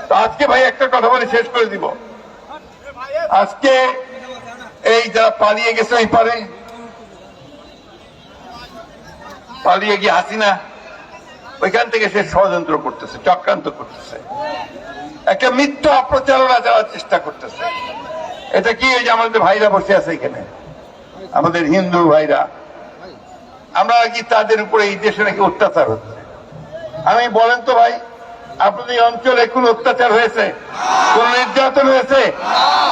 তো আজকে ভাই একটা কথা বলে শেষ করে দিব। আজকে এই যারা পালিয়ে গেছে, এই পারে পালিয়ে গিয়ে হাসিনা ওইখান থেকে সে ষড়যন্ত্র করতেছে, চক্রান্ত করতেছে, একটা মিথ্যা অপপ্রচারণা যাওয়ার চেষ্টা করতেছে। এটা কি? ওই যে আমাদের ভাইরা বসে আছে এখানে, আমাদের হিন্দু ভাইরা, আমরা কি তাদের উপরে এই দেশে নাকি অত্যাচার হচ্ছে? আমি বলেন তো ভাই, আপনাদের এই অঞ্চলে কোন অত্যাচার হয়েছে? কোন নির্যাতন হয়েছে?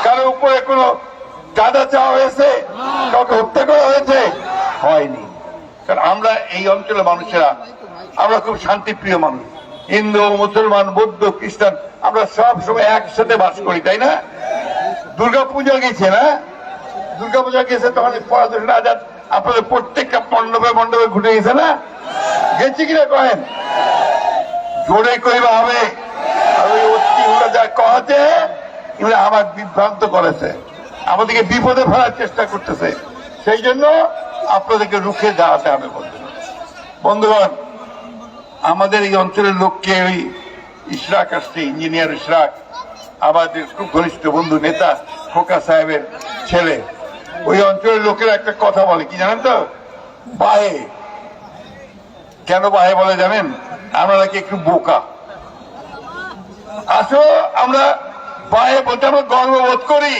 কারোর উপরে কোন চাঁদা চাওয়া হয়েছে? কাউকে হত্যা করা হয়েছে? হয়নি। কারণ আমরা এই অঞ্চলের মানুষেরা, আমরা খুব শান্তিপ্রিয় মানুষ, হিন্দু, মুসলমান, বৌদ্ধ, খ্রিস্টান, আমরা সব সময় একসাথে বাস করি, তাই না? দুর্গাপূজা গেছে না? দুর্গাপূজা গেছে তখন ফরাদ হোসেন আজাদ আপনাদের প্রত্যেকটা মণ্ডপে মণ্ডপে ঘুরে গেছে না? গেছি কিনা কহেন? জোরে কইবা হবে। আর ওই অতি ওরা যা কহাতে এগুলো আমার বিভ্রান্ত করেছে, আমাদেরকে বিপদে ফেলার চেষ্টা করতেছে। সেই জন্য আপনাদেরকে রুখে দাঁড়াতে হবে। বন্ধুগণ, আমাদের এই অঞ্চলের লোককে ওই ইশরাক আসছে, ইঞ্জিনিয়ার ইশরাক, আমাদের খুব ঘনিষ্ঠ বন্ধু নেতা খোকা সাহেবের ছেলে, ওই অঞ্চলের লোকেরা একটা কথা বলে কি জানেন তো? বাহে। কেন বাহে বলে জানেন? আমরা নাকি একটু বোকা। আসো আমরা বাহে বলতে আমরা গর্ববোধ করি,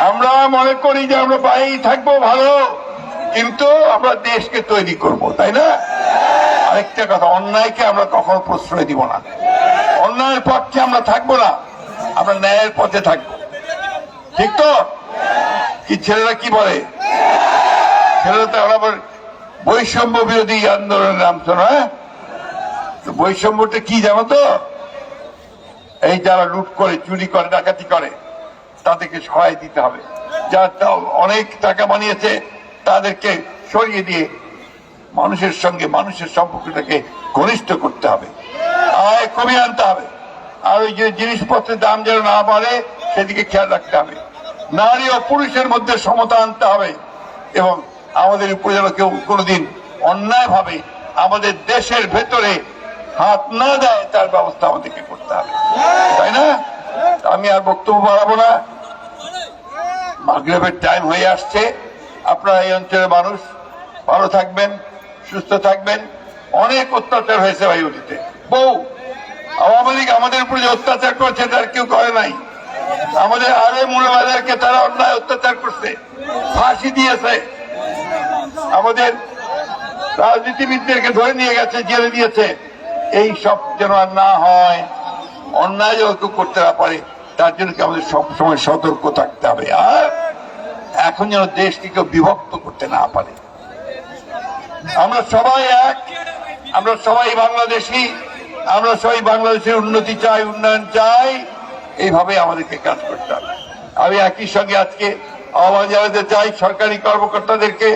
আমরা মনে করি যে আমরা বাহেই থাকবো ভালো, কিন্তু আমরা দেশকে তৈরি করব, তাই না? আরেকটা কথা, অন্যায়কে আমরা কখনো প্রশ্রয় দিব না, অন্যায়ের পক্ষে আমরা থাকবো না, আমরা ন্যায়ের পথে থাকবো। ঠিক তো? কি ছেলেরা কি বলে? ছেলেরা তো আবার বৈষম্য বিরোধী আন্দোলনের নামতো না। বৈষম্যটা কি জানো তো? এই যারা লুট করে, চুরি করে, ডাকাতি করে, তাদেরকে সহায় দিতে হবে। যারা অনেক টাকা বানিয়েছে তাদেরকে সরিয়ে দিয়ে মানুষের সঙ্গে মানুষের সম্পর্কটাকে ঘনিষ্ঠ করতে হবে, আয় কমিয়ে আনতে হবে। আর ওই যে জিনিসপত্রের দাম যেন না বাড়ে সেদিকে খেয়াল রাখতে হবে। নারী ও পুরুষের মধ্যে সমতা আনতে হবে এবং আমাদের উপরে যেন কেউ কোনোদিন অন্যায় ভাবে আমাদের দেশের ভেতরে হাত না দেয় তার ব্যবস্থা আমাদেরকে করতে হবে, তাই না? আমি আর বক্তব্য বাড়াবো না, মাগরিবের টাইম হয়ে আসছে। আপনারা এই অঞ্চলের মানুষ ভালো থাকবেন, সুস্থ থাকবেন। অনেক অত্যাচার হয়েছে বায়ুটিতে, বহু আওয়ামী লীগ আমাদের উপরে যে অত্যাচার করছে তার কেউ করে নাই। আমাদের আরে মূল্যবাজারকে তারা অন্যায় অত্যাচার করছে, ফাঁসি দিয়েছে, আমাদের রাজনীতিবিদদেরকে ধরে নিয়ে গেছে, জেলে দিয়েছে। এই সব যেন আর না হয়, অন্যায় যেন কেউ করতে না পারে, তার জন্য আমাদের সবসময় সতর্ক থাকতে হবে। আর এখন যেন দেশকে কেউ বিভক্ত করতে না পারে। আমরা সবাই এক, আমরা সবাই বাংলাদেশি, আমরা সবাই বাংলাদেশের উন্নতি চাই, উন্নয়ন চাই। এইভাবে আমাদেরকে কাজ করতে হবে। আমি একই সঙ্গে আজকে আহ্বান জানাতে চাই সরকারি কর্মকর্তাদেরকে,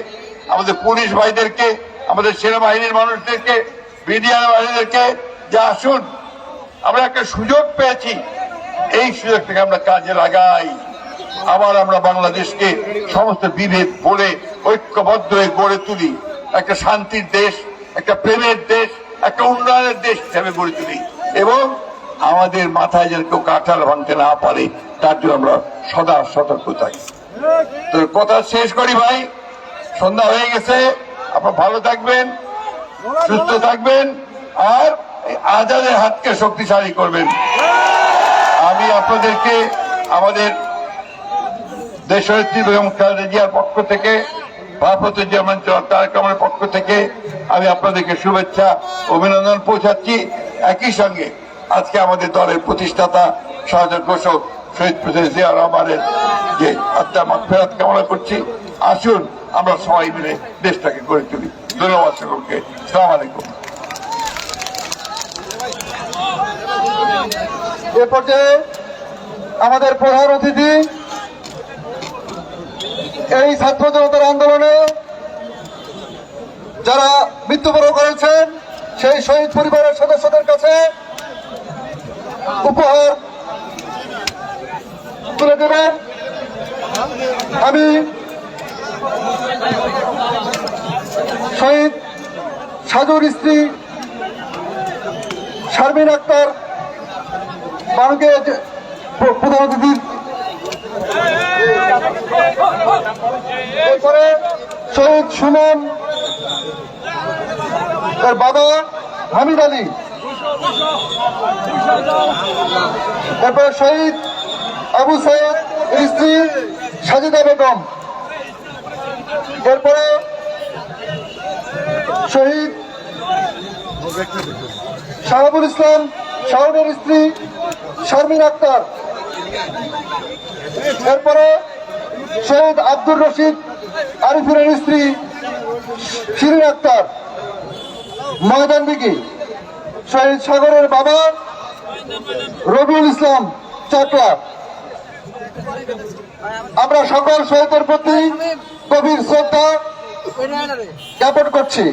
আমাদের পুলিশ ভাইদেরকে, আমাদের সেনাবাহিনীর মানুষদেরকে, মিডিয়ার ভাইদেরকে, যে আসুন আমরা একটা সুযোগ পেয়েছি, এই সুযোগটাকে আমরা কাজে লাগাই। আবার আমরা বাংলাদেশকে সমস্ত বিভেদ বলে ঐক্যবদ্ধ হয়ে গড়ে তুলি, একটা শান্তির দেশ, একটা প্রেমের দেশ, একটা উন্নয়নের দেশ হিসেবে গড়ে তুলি এবং আমাদের মাথায় যেন কেউ কাঁঠাল ভাঙতে না পারে তার জন্য আমরা সদা সতর্ক থাকি। তো কথা শেষ করি ভাই, সন্ধ্যা হয়ে গেছে। আপনারা ভালো থাকবেন, সুস্থ থাকবেন আর আজাদের হাতকে শক্তিশালী করবেন। আমি আপনাদেরকে আমাদের দেশনেত্রী বেগম খালেদা জিয়ার পক্ষ থেকে, ভারপ্রাপ্ত চেয়ারম্যান তারেক রহমানের পক্ষ থেকে আমি আপনাদেরকে শুভেচ্ছা অভিনন্দন পৌঁছাচ্ছি। একই সঙ্গে আজকে আমাদের দলের প্রতিষ্ঠাতা সহযোগ ঘোষক শহীদ প্রেসিডেন্ট জিয়া রহমানের যে আত্মার মাগফিরাত কামনা করছি। আসুন আমরা সবাই মিলে দেশটাকে গড়ে তুলি। ধন্যবাদ সকলকে। আসসালামু আলাইকুম। এ পর্যায়ে আমাদের প্রধান অতিথি এই ছাত্র জনতার আন্দোলনে যারা মৃত্যুবরণ করেছেন সেই শহীদ পরিবারের সদস্যদের কাছে উপহার তুলে দেবেন। আমি শহীদ সাজুর স্ত্রী শারমিন আক্তার বানুকে প্রধান অতিথি, এরপরে শহীদ সুমন তার বাবা হামিদ আলী, এরপরে শহীদ আবু সাইদ স্ত্রী সাজিদা বেগম, এরপরে শহীদ শাহাবুল ইসলাম শাওনের স্ত্রী শারমিন আক্তার, এরপরে শহীদ আব্দুর রশিদ আরিফুরের স্ত্রী শিরিন আক্তার ময়দান দিঘি, শহীদ সাগরের বাবা রবিউল ইসলাম চাকলা। আমরা সকল শহীদের প্রতি গভীর শ্রদ্ধা জ্ঞাপন করছি।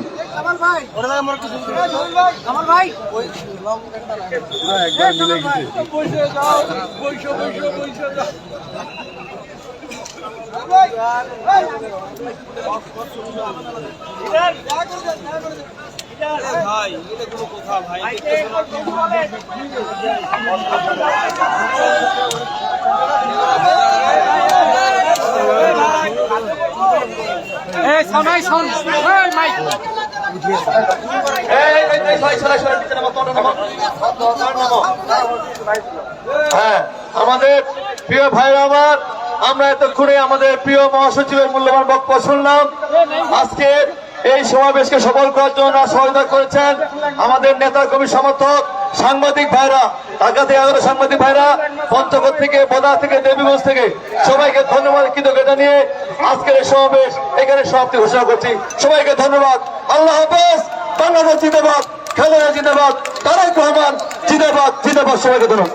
হ্যাঁ, আমাদের প্রিয় ভাইরা আমার, আমরা এতক্ষণে আমাদের প্রিয় মহাসচিবের মূল্যবান বক্তব্য শুনলাম। আজকে এই সমাবেশকে সফল করার জন্য সহায়তা করেছেন আমাদের নেতা কর্মী সমর্থক সাংবাদিক ভাইরা, ঢাকা থেকে আগত সাংবাদিক ভাইরা, পঞ্চগড় থেকে, বোদা থেকে, দেবীগঞ্জ থেকে, সবাইকে ধন্যবাদ কৃতজ্ঞতা নিয়ে আজকের এই সমাবেশ এখানে সমাপ্তি ঘোষণা করছি। সবাইকে ধন্যবাদ। আল্লাহ হাফেজ। বাংলাদেশ জিন্দাবাদ, খেলোয়াড় জিন্দাবাদ, তারেক রহমান জিন্দাবাদ, জিন্দাবাদ। সবাইকে ধন্যবাদ।